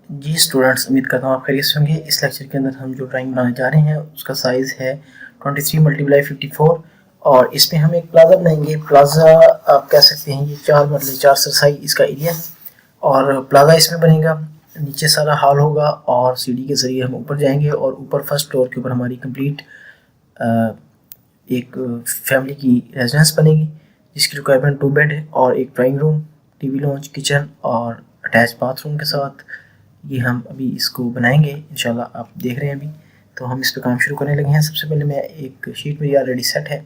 जी students, उम्मीद करता हूँ आप खैरियत से होंगे। इस लेक्चर के अंदर हम जो ड्राइंग बनाने जा रहे हैं उसका साइज़ है 23 × 54 और इसमें हम एक प्लाजा बनाएंगे। प्लाजा आप कह सकते हैं ये 4 मरले 4 सरसाई इसका एरिया और प्लाजा इसमें बनेगा। नीचे सारा हॉल होगा और सीढ़ी के ज़रिए हम ऊपर जाएंगे और ऊपर फर्स्ट फ्लोर के ऊपर हमारी कंप्लीट एक फैमिली की रेजिडेंस बनेगी जिसकी रिक्वायरमेंट 2 बेड है और एक drawing room, TV launch, kitchen और अटैच बाथरूम के साथ ये हम अभी इसको बनाएंगे इंशाल्लाह। आप देख रहे हैं अभी तो हम इस पर काम शुरू करने लगे हैं। सबसे पहले मैं एक शीट मेरी ऑलरेडी सेट है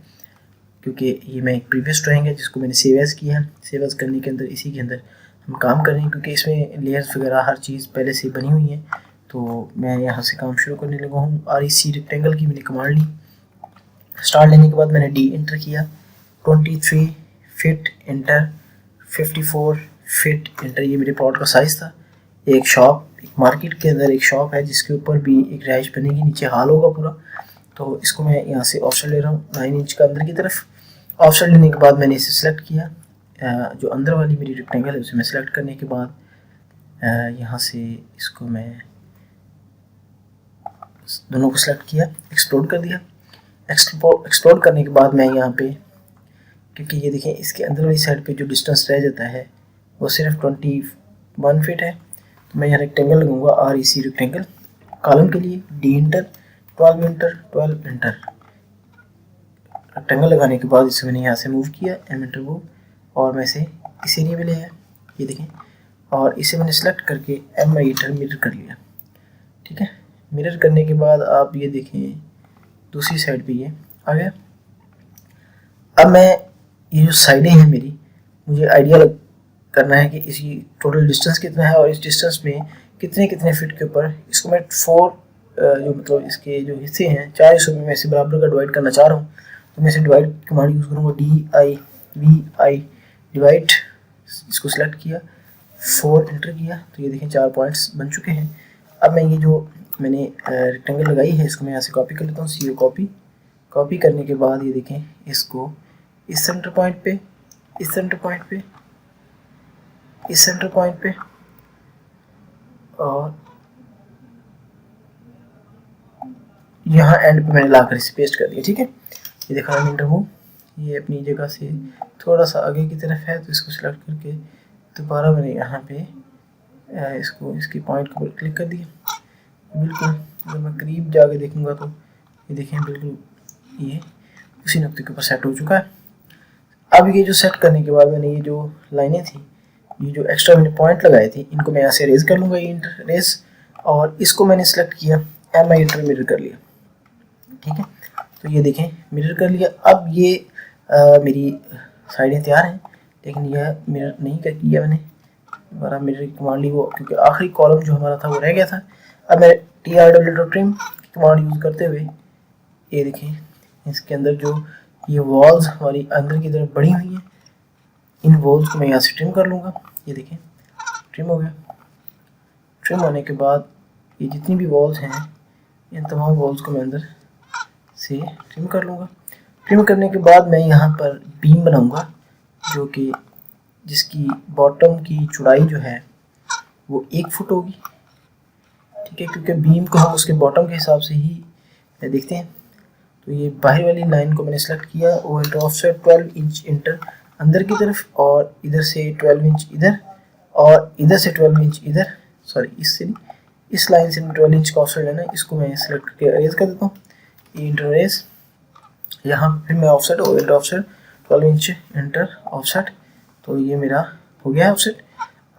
क्योंकि ये मैं एक प्रीवियस ड्राइंग है जिसको मैंने सेव एज़ किया है। सेव एज़ करने के अंदर इसी के अंदर हम काम कर रहे हैं क्योंकि इसमें लेयर्स वगैरह हर चीज़ पहले से बनी हुई है। तो मैं यहाँ से काम शुरू करने लगा हूँ। REC रेक्टेंगल की मैंने कमांड ली। स्टार्ट लेने के बाद मैंने D इंटर किया, 23 फीट इंटर, 54 फीट इंटर। ये मेरे प्लॉट का साइज़ था। एक शॉप, एक मार्केट के अंदर एक शॉप है जिसके ऊपर भी एक रहाइश बनेगी, नीचे हॉल होगा पूरा। तो इसको मैं यहाँ से ऑफसेट ले रहा हूँ 9 इंच का अंदर की तरफ। ऑफसेट लेने के बाद मैंने इसे सेलेक्ट किया। जो अंदर वाली मेरी रेक्टेंगल है उसे मैं सेलेक्ट करने के बाद यहाँ से इसको मैं दोनों को सेलेक्ट किया, एक्सप्लोड कर दिया। एक्सप्लोड करने के बाद मैं यहाँ पे, क्योंकि ये देखें इसके अंदर वाली साइड पे जो डिस्टेंस रह जाता है वो सिर्फ 21 फीट है, तो मैं यहाँ रेक्टेंगल लगाऊंगा REC रेक्टेंगल। कॉलम के लिए D inter, 12 inter, 12 inter. Rectangle लगाने के बाद इसे मैंने यहाँ से मूव किया, M इंटर मूव, और मैं इसे इस एरिया में ले आया, ये देखें, और इसे मैंने सेलेक्ट करके MI इंटर मिरर कर लिया। ठीक है, मिरर करने के बाद आप ये देखें दूसरी साइड पे ये आ गया। अब मैं ये जो साइडें हैं मेरी, मुझे आइडिया करना है कि इसकी टोटल डिस्टेंस कितना है और इस डिस्टेंस में कितने कितने फीट के ऊपर इसको मैं 4 जो मतलब इसके जो हिस्से हैं 4 हिस्सों में मैं इसे बराबर का डिवाइड करना चाह रहा हूँ। तो मैं इसे डिवाइड कमांड यूज़ करूँगा, DIVI डिवाइड। इसको सिलेक्ट किया, 4 एंटर किया, तो ये देखें 4 पॉइंट्स बन चुके हैं। अब मैं ये जो मैंने रेक्टेंगल लगाई है इसको मैं यहाँ से कॉपी कर लेता हूँ, CO कॉपी करने के बाद ये देखें इसको इस सेंटर पॉइंट पे, इस सेंटर पॉइंट पे, इस सेंटर पॉइंट पे और यहाँ एंड पे मैंने लाकर इसे पेस्ट कर दिया। ठीक है, ये देखा मैंने इंटर मूव, ये अपनी जगह से थोड़ा सा आगे की तरफ है तो इसको सिलेक्ट करके दोबारा मैंने यहाँ पे इसको इसकी पॉइंट के ऊपर क्लिक कर दिया। बिल्कुल अगर मैं करीब जाके देखूँगा तो ये देखें बिल्कुल ये उसी नुक्ते के ऊपर सेट हो चुका है। अब ये जो सेट करने के बाद मैंने ये जो लाइनें थी, ये जो एक्स्ट्रा मैंने पॉइंट लगाए थे, इनको मैं यहाँ से रेज कर लूँगा, ये इंटर रेज, और इसको मैंने सेलेक्ट किया, MI इंटर मिरर कर लिया। ठीक है, तो ये देखें मिरर कर लिया। अब ये मेरी साइडें तैयार हैं, लेकिन यह मिरर नहीं कर किया मैंने, दोबारा मिरर की कमांड ली वो, क्योंकि आखिरी कॉलम जो हमारा था वो रह गया था। अब मैं TRW की कमांड यूज़ करते हुए ये देखें इसके अंदर जो ये वॉल्स हमारी अंदर की तरफ बढ़ी हुई हैं, इन वॉल्स को मैं यहाँ से ट्रिम कर लूँगा। ये देखें ट्रिम हो गया। ट्रिम होने के बाद ये जितनी भी वॉल्स हैं इन तमाम वॉल्स को मैं अंदर से ट्रिम कर लूँगा। ट्रिम करने के बाद मैं यहाँ पर बीम बनाऊँगा जो कि जिसकी बॉटम की चौड़ाई जो है वो 1 फुट होगी। ठीक है, क्योंकि बीम को हम उसके बॉटम के हिसाब से ही देखते हैं। तो ये बाहर वाली लाइन को मैंने सेलेक्ट किया और ऑफसेट 12 इंच इंटर अंदर की तरफ, और इधर से 12 इंच इधर, और इधर से 12 इंच इधर, सॉरी इससे नहीं, इस लाइन से 12 इंच का ऑफसेट लेना है। इसको मैं सेलेक्ट करके अरेज कर देता हूँ, ये इंटर अरेज। यहाँ फिर मैं ऑफसेट और inter offset 12 inch inter offset, तो ये मेरा हो गया है ऑफसेट।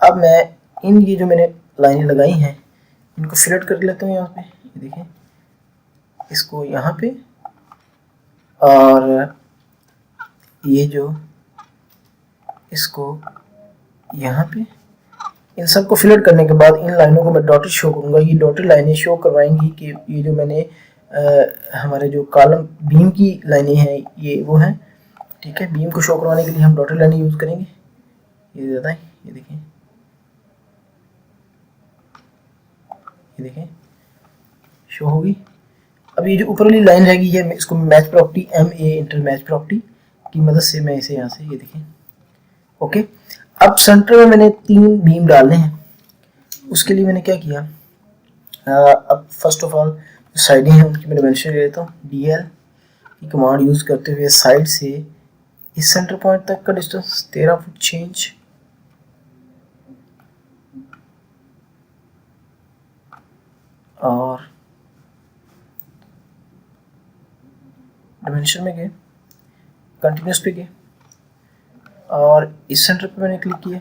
अब मैं इन ये जो मैंने लाइनें लगाई हैं इनको फिलेट कर लेता हूँ यहाँ पे, ये देखें इसको यहाँ पे, और ये जो इसको यहाँ पे, इन सब को फिलेट करने के बाद इन लाइनों को मैं डॉटेड शो करूँगा। ये डॉटेड लाइनें शो करवाएंगी कि ये जो मैंने हमारे जो कॉलम बीम की लाइनें हैं ये वो हैं। ठीक है, बीम को शो करवाने के लिए हम डॉटेड लाइनें यूज़ करेंगे। ये ज़्यादा है, ये देखें, ये देखें शो होगी। अब ये जो ऊपर वाली लाइन रहेगी है इसको match property MA inter match property की मदद से मैं इसे यहाँ से ये देखें ओके। अब सेंटर में मैंने 3 बीम डालने हैं, उसके लिए मैंने क्या किया, अब फर्स्ट ऑफ ऑल साइडें हैं उनकी मैं डिमेंशन ले लेता हूँ। DL की कमांड यूज़ करते हुए साइड से इस सेंटर पॉइंट तक का डिस्टेंस 13 फुट चेंज, और डिमेंशन में गए, कंटिन्यूस पे गए, और इस सेंटर पे मैंने क्लिक किया,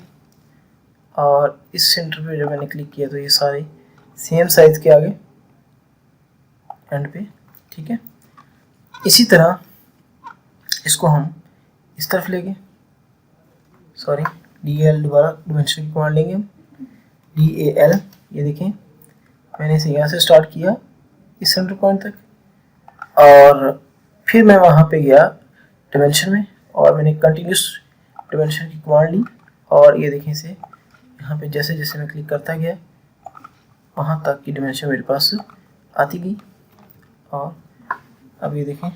और इस सेंटर पे जब मैंने क्लिक किया तो ये सारे सेम साइज के आगे एंड पे, ठीक है। इसी तरह इसको हम इस तरफ लेंगे, सॉरी DL दोबारा डिमेंशन की कमांड लेंगे हम, DAL, ये देखें मैंने इसे यहाँ से स्टार्ट किया इस सेंटर पॉइंट तक, और फिर मैं वहाँ पे गया डिमेंशन में और मैंने कंटिन्यूस डिमेंशन की कमांड ली, और ये देखें इसे यहाँ पे जैसे जैसे मैं क्लिक करता गया वहाँ तक की डिमेंशन मेरे पास आती गई। और अब ये देखें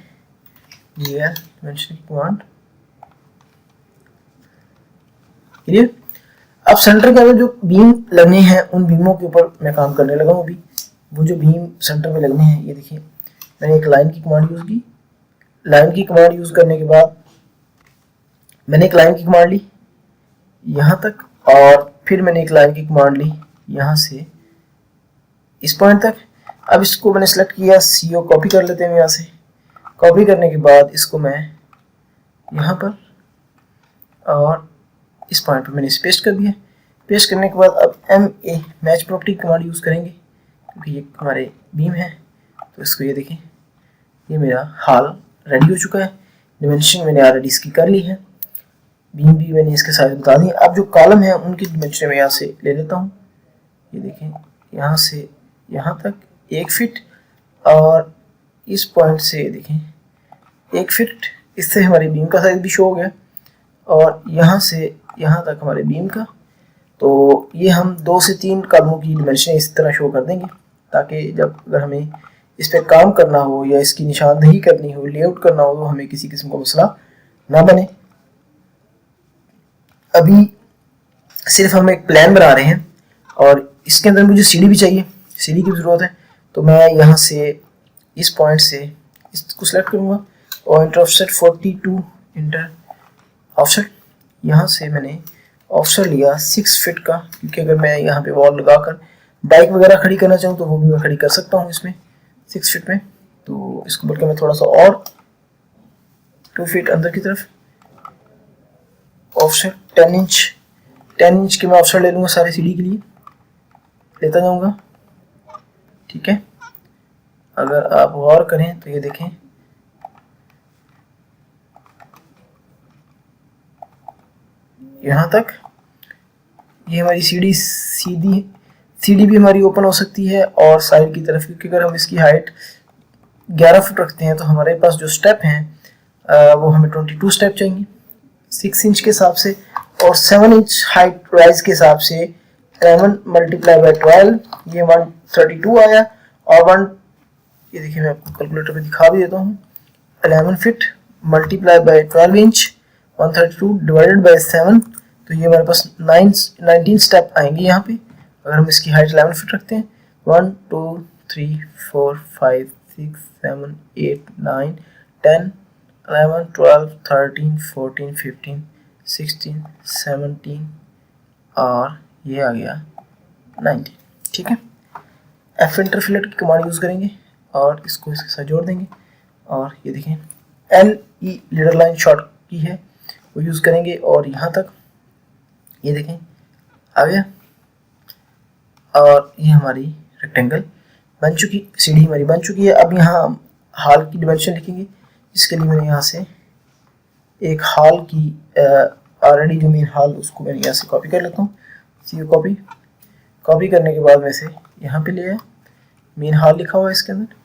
DL डिमेंशन की कमांड क्लियर। अब सेंटर के अंदर जो बीम लगने हैं उन बीमों के ऊपर मैं काम करने लगा हूँ अभी। वो जो बीम सेंटर में लगने हैं, ये देखिए मैंने एक लाइन की कमांड यूज़ की, लाइन की कमांड यूज़ करने के बाद मैंने एक लाइन की कमांड ली यहाँ तक, और फिर मैंने एक लाइन की कमांड ली यहाँ से इस पॉइंट तक। अब इसको मैंने सेलेक्ट किया, CO कॉपी कर लेते हैं यहाँ से। कॉपी करने के बाद इसको मैं यहाँ पर और इस पॉइंट पर मैंने पेस्ट कर दिया। पेस्ट करने के बाद अब MA match property command use करेंगे क्योंकि ये हमारे बीम है। तो इसको ये देखें, ये मेरा हाल रेडी हो चुका है, डिमेंशन मैंने ऑलरेडी इसकी कर ली है, बीम भी मैंने इसके साइज बता दी। अब जो कॉलम है उनकी डिमेंशन मैं यहाँ से ले लेता हूँ, ये देखें यहाँ से यहाँ तक 1 फीट, और इस पॉइंट से ये देखें 1 फीट। इससे हमारी बीम का साइज भी शो हो गया, और यहाँ से यहाँ तक हमारे बीम का। तो ये हम 2 से 3 कॉलमों की डिमेंशन इस तरह शो कर देंगे ताकि जब अगर हमें इस पर काम करना हो या इसकी निशानदही करनी हो, लेआउट करना हो, तो हमें किसी किस्म का मसला ना बने। अभी सिर्फ हम एक प्लान बना रहे हैं और इसके अंदर मुझे सीढ़ी भी चाहिए, सीढ़ी की ज़रूरत है। तो मैं यहाँ से इस पॉइंट से इसको सेलेक्ट करूँगा और इंटर ऑफसेट 42 इंटर ऑफसेट, यहाँ से मैंने ऑफसेट लिया 6 फीट का, क्योंकि अगर मैं यहाँ पे वॉल लगाकर बाइक वगैरह खड़ी करना चाहूँ तो वो भी मैं खड़ी कर सकता हूँ इसमें 6 फीट में। तो इसको बल्कि मैं थोड़ा सा और 2 फीट अंदर की तरफ ऑफसेट 10 इंच के मैं ऑफसेट ले लूँगा सारे सीढ़ी के लिए, लेता जाऊँगा, ठीक है। अगर आप गौर करें तो ये देखें यहाँ तक ये हमारी सीढ़ी भी हमारी ओपन हो सकती है और साइड की तरफ, क्योंकि अगर हम इसकी हाइट 11 फुट रखते हैं तो हमारे पास जो स्टेप हैं वो हमें 22 स्टेप चाहिए 6 इंच के हिसाब से, और 7 इंच हाइट राइज के हिसाब से 11 मल्टीप्लाई बाई 12 ये 132 आया। और ये देखिए मैं आपको कैलकुलेटर पे दिखा भी देता हूँ, 11 feet multiply by 12 inch 132 divided by 7, तो ये हमारे पास 19 स्टेप आएंगे यहाँ पे अगर हम इसकी हाइट 11 फीट रखते हैं। 1 2 3 4 5 6 7 8 9 10 11 12 13 14 15 16 17 और ये आ गया 19, ठीक है। F इंटरफिलेट की कमांड यूज़ करेंगे और इसको इसके साथ जोड़ देंगे, और ये देखें LE लीडर लाइन शॉर्ट की है वो यूज़ करेंगे, और यहाँ तक ये देखें आ गया, और ये हमारी रेक्टेंगल बन चुकी, सीढ़ी हमारी बन चुकी है। अब यहाँ हम हाल की डिमेंशन लिखेंगे, इसके लिए मैंने यहाँ से एक हाल की ऑलरेडी जो मेन हाल उसको मैंने यहाँ से कॉपी कर लेता हूँ, कॉपी करने के बाद मैं से यहाँ पे ले आया, मेन हाल लिखा हुआ है इसके अंदर,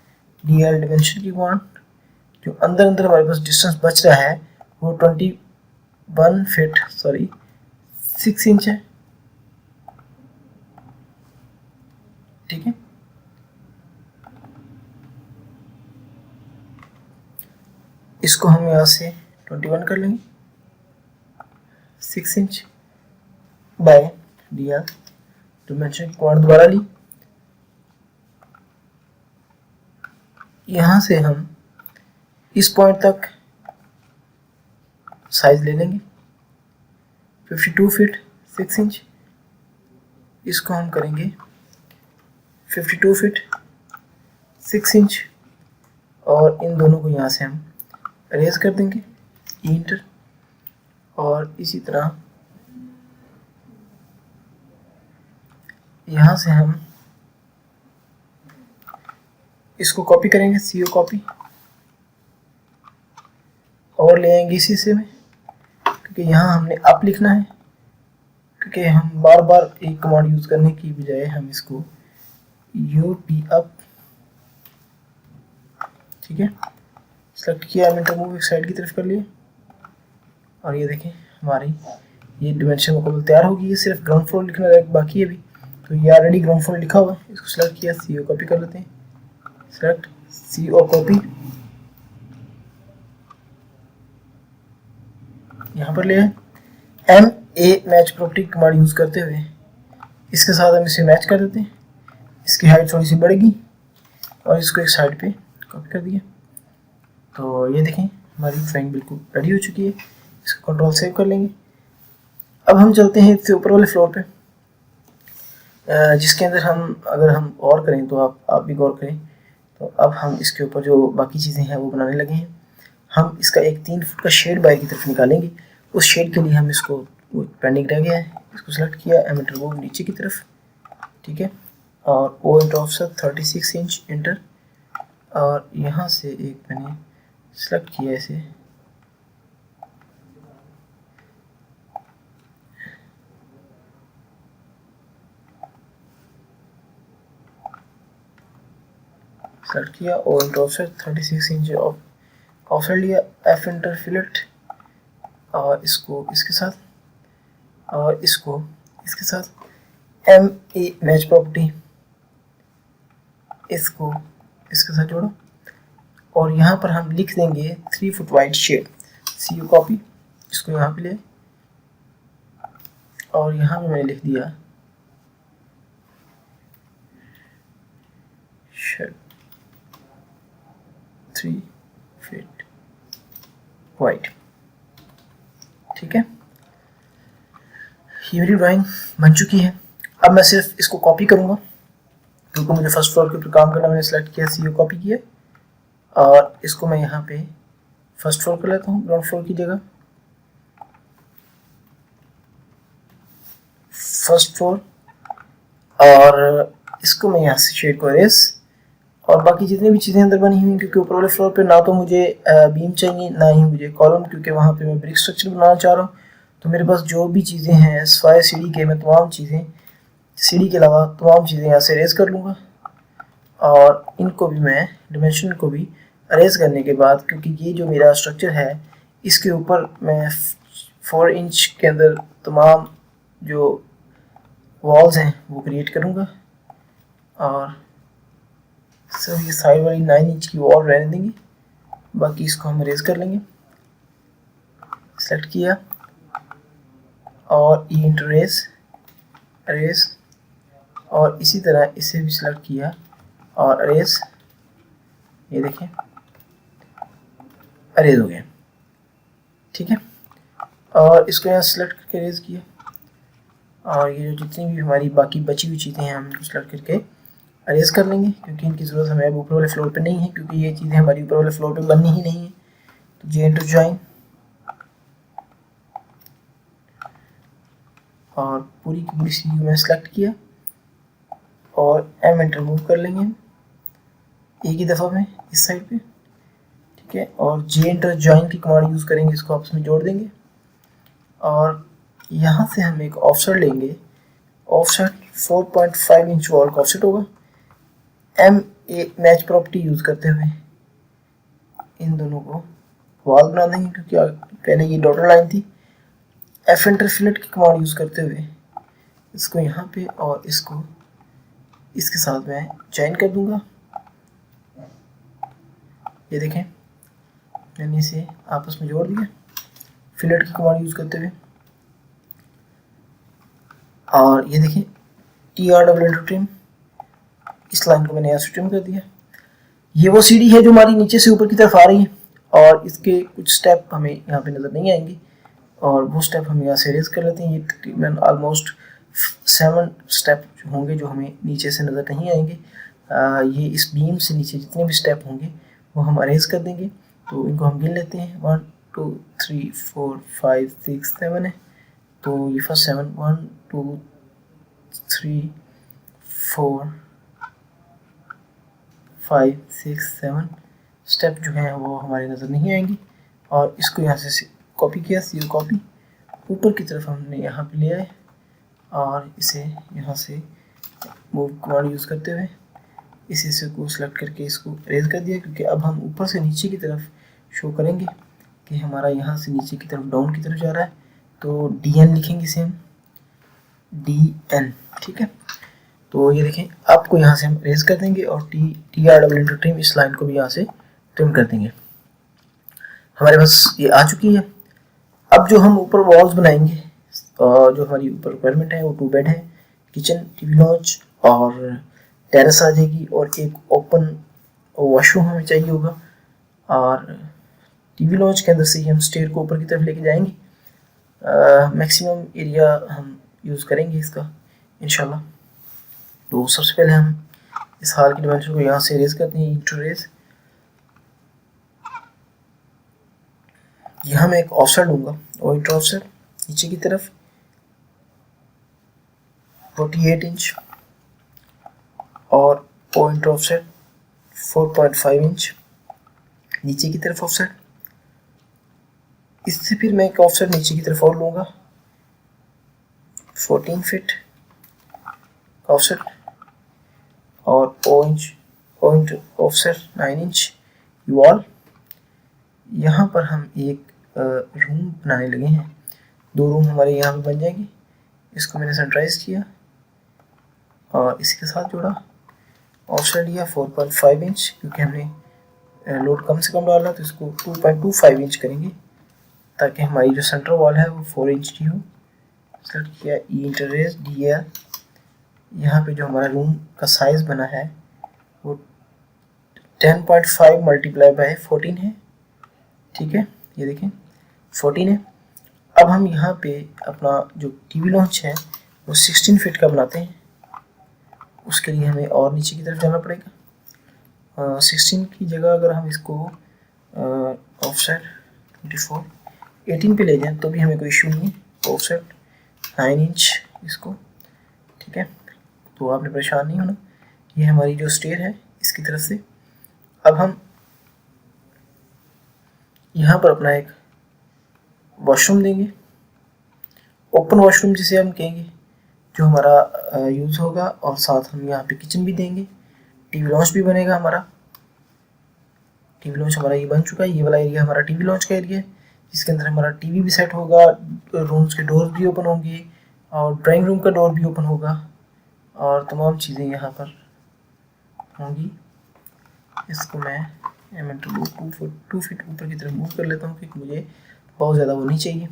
DL डिमेंशन की कमांड, जो अंदर अंदर हमारे पास डिस्टेंस बच रहा है वो 21 फीट 6 इंच है, ठीक है। इसको हम यहाँ से 21 कर लेंगे 6 इंच बाय DL डिमेंशन की कमांड दोबारा ली, यहाँ से हम इस पॉइंट तक साइज ले लेंगे 52 फीट 6 इंच, इसको हम करेंगे 52 फीट 6 इंच और इन दोनों को यहाँ से हम अरेज कर देंगे इंटर, और इसी तरह यहाँ से हम इसको कॉपी करेंगे, CO कॉपी, और ले आएंगे इसी से में, क्योंकि यहाँ हमने अप लिखना है, क्योंकि हम बार बार एक कमांड यूज करने की बजाय हम इसको UP अप, ठीक है, सेलेक्ट किया, एंटर मूव एक साइड की तरफ कर लिया, और ये देखें हमारी ये डिमेंशन मुकम्मल तैयार होगी। ये सिर्फ ग्राउंड फ्लोर लिखना बाकी है अभी, तो ये ऑलरेडी ग्राउंड फ्लोर लिखा हुआ है, इसको सेलेक्ट किया, CO कॉपी कर लेते हैं, सेलेक्ट CO कॉपी, यहाँ पर ले आए, MA match property command use करते हुए इसके साथ हम इसे मैच कर देते हैं, इसकी हाइट थोड़ी सी बढ़ेगी और इसको एक साइड पे कॉपी कर दिया। तो ये देखें हमारी ड्राइंग बिल्कुल रेडी हो चुकी है, इसको कंट्रोल सेव कर लेंगे। अब हम चलते हैं इससे ऊपर वाले फ्लोर पे, जिसके अंदर हम अगर हम और करें तो आप भी गौर करें, तो अब हम इसके ऊपर जो बाकी चीज़ें हैं वो बनाने लगे हैं। हम इसका एक 3 फुट का शेड बाहर की तरफ निकालेंगे, उस शेड के लिए हम इसको पेंडिंग रह गया है, इसको सेलेक्ट किया, एमिटर वो नीचे की तरफ, ठीक है, और O enter offset 36 inch enter, और यहाँ से एक मैंने सेलेक्ट किया इसे, सेलेक्ट किया, O enter offset 36 inch offset लिया, F इंटर फिलेट, और इसको इसके साथ और इसको इसके साथ, MA मैच प्रॉपर्टी इसको इसके साथ जोड़ो, और यहाँ पर हम लिख देंगे 3 foot wide shed, CO copy, इसको यहाँ पे ले, और यहाँ पे मैंने लिख दिया शेड 3 फीट वाइड, ठीक है। ये मेरी ड्राइंग बन चुकी है। अब मैं सिर्फ इसको कॉपी करूँगा, क्योंकि मुझे फर्स्ट फ्लोर के ऊपर काम करना, मैंने सेलेक्ट किया, CO कॉपी किया, और इसको मैं यहाँ पे फर्स्ट फ्लोर कर लेता हूँ ग्राउंड फ्लोर की जगह, फर्स्ट फ्लोर, और इसको मैं यहाँ से शेड को अरेज, और बाकी जितनी भी चीज़ें अंदर बनी हुई, क्योंकि ऊपर वाले फ्लोर पे ना तो मुझे बीम चाहिए ना ही मुझे कॉलम, क्योंकि वहाँ पे मैं ब्रिक स्ट्रक्चर बनाना चाह रहा हूँ, तो मेरे पास जो भी चीज़ें हैं सिवाय सीढ़ी के, मैं तमाम चीज़ें सीढ़ी के अलावा तमाम चीज़ें यहाँ से अरेज कर लूँगा, और इनको भी मैं डिमेंशन को भी अरेज करने के बाद, क्योंकि ये जो मेरा स्ट्रक्चर है इसके ऊपर मैं 4 इंच के अंदर तमाम जो वॉल्स हैं वो क्रिएट करूँगा, और सिर्फ ये साइड वाली 9 इंच की वॉल रहने देंगे, बाकी इसको हम अरेज कर लेंगे, सेलेक्ट किया, और ई इंटर अरेज, और इसी तरह इसे भी सिलेक्ट किया और अरेज, ये देखें अरेज हो गया, ठीक है, और इसको यहाँ सेलेक्ट करके अरेज किया, और ये जो जितनी भी हमारी बाकी बची हुई चीज़ें हैं हम इनको सेलेक्ट करके अरेज कर लेंगे, क्योंकि इनकी ज़रूरत हमें अब ऊपर वाले फ्लोर पे नहीं है, क्योंकि ये चीज़ें हमारी ऊपर वाले फ्लोर पे बननी ही नहीं है। तो J इंटर ज्वाइन, और पूरी की पूरी सी में सेलेक्ट किया, और M इंटर मूव कर लेंगे एक ही दफ़ा में इस साइड पे, ठीक है, और J इंटर ज्वाइन की कमांड यूज़ करेंगे, इसको आपस में जोड़ देंगे, और यहाँ से हम एक ऑफसेट लेंगे, ऑफसेट 4.5 इंच वॉल का ऑफसेट होगा, MA मैच प्रॉपर्टी यूज़ करते हुए इन दोनों को वॉल बना देंगे, क्योंकि पहले ये डॉटर लाइन थी। F इंटर फिलेट की कमांड यूज़ करते हुए इसको यहाँ पे और इसको इसके साथ मैं ज्वाइन कर दूंगा, ये देखें मैंने इसे आपस में जोड़ दिया फिलेट की कमांड यूज़ करते हुए, और ये देखें TR ट्रिम, इस लाइन को मैंने यहाँ से ट्रिम कर दिया। ये वो सीढ़ी है जो हमारी नीचे से ऊपर की तरफ आ रही है और इसके कुछ स्टेप हमें यहाँ पे नज़र नहीं आएंगे और वो स्टेप हम यहाँ से रेज कर लेते हैं। ये तकरीबन ऑलमोस्ट 7 स्टेप होंगे जो हमें नीचे से नज़र नहीं आएंगे। ये इस बीम से नीचे जितने भी स्टेप होंगे वो हम अरेज कर देंगे। तो इनको हम गिन लेते हैं, 1 2 3 4 5 6 7 है। तो ये फर्स्ट 7, 1 2 3 4 5 6 7 स्टेप जो हैं वो हमारे नज़र नहीं आएंगी। और इसको यहाँ से कॉपी किया, सी कॉपी, ऊपर की तरफ हमने यहाँ पे ले आए और इसे यहाँ से मूव कमांड यूज़ करते हुए इस हिस्से को सिलेक्ट करके इसको रेज कर दिया, क्योंकि अब हम ऊपर से नीचे की तरफ शो करेंगे कि हमारा यहाँ से नीचे की तरफ डाउन की तरफ जा रहा है। तो DN लिखेंगे इसे हम, DN, ठीक है। तो ये देखें, आपको यहाँ से हम रेज कर देंगे और TR ट्रिम, इस लाइन को भी यहाँ से ट्रिम कर देंगे। हमारे पास ये आ चुकी है। अब जो हम ऊपर वॉल्स बनाएंगे, जो हमारी ऊपर रिक्वायरमेंट है वो 2 बेड है, किचन, टीवी लॉन्च और टेरेस आ जाएगी और एक ओपन वॉशरूम हमें चाहिए होगा। और टीवी लॉन्च के अंदर से ही हम स्टेयर को ऊपर की तरफ लेके जाएंगे। मैक्सिमम एरिया हम यूज़ करेंगे इसका इंशाल्लाह। तो सबसे पहले हम इस हाल की डिमेंशन को यहाँ से रेज करते हैं, इंटू रेज। यहाँ मैं एक ऑफसेट लूँगा और इंटू ऑफसेट नीचे की तरफ 48 इंच और पॉइंट ऑफसेट 4.5 इंच नीचे की तरफ ऑफसेट। इससे फिर मैं एक ऑफसेट नीचे की तरफ और लूँगा 14 फीट ऑफसेट और पॉइंट ऑफसेट 9 इंच वॉल। यहाँ पर हम एक रूम बनाने लगे हैं, 2 रूम हमारे यहाँ पे बन जाएंगे। इसको मैंने सेंट्राइज किया और इसके साथ जोड़ा, ऑफसेट लिया 4.5 इंच, क्योंकि हमने लोड कम से कम डाला तो इसको 2.25 इंच करेंगे ताकि हमारी जो सेंटर वॉल है वो 4 इंच की हो। सेलेक्ट किया, इंटररेज DL। यहाँ पे जो हमारा रूम का साइज बना है वो 10.5 मल्टीप्लाई बाय 14 है, ठीक है। ये देखें 14 है। अब हम यहाँ पे अपना जो टीवी लॉन्च है वो 16 फीट का बनाते हैं। उसके लिए हमें और नीचे की तरफ जाना पड़ेगा। 16 की जगह अगर हम इसको ऑफसेट 24 18 पे ले जाएं तो भी हमें कोई इशू नहीं है। ऑफसेट 9 इंच इसको, ठीक है। तो आपने परेशान नहीं होना। ये हमारी जो स्टेयर है इसकी तरफ से अब हम यहाँ पर अपना एक वॉशरूम देंगे, ओपन वॉशरूम जिसे हम कहेंगे, जो हमारा यूज़ होगा। और साथ हम यहाँ पे किचन भी देंगे, टीवी लॉन्च भी बनेगा हमारा। टीवी लॉन्च हमारा ये बन चुका है। ये वाला एरिया हमारा टीवी लॉन्च का एरिया है, जिसके अंदर हमारा टीवी भी सेट होगा, रूम्स के डोर भी ओपन होंगे और ड्राइंग रूम का डोर भी ओपन होगा और तमाम चीज़ें यहाँ पर होंगी। इसको मैं 2 फीट ऊपर की तरफ मूव कर लेता हूँ क्योंकि मुझे बहुत ज़्यादा वो नहीं चाहिए।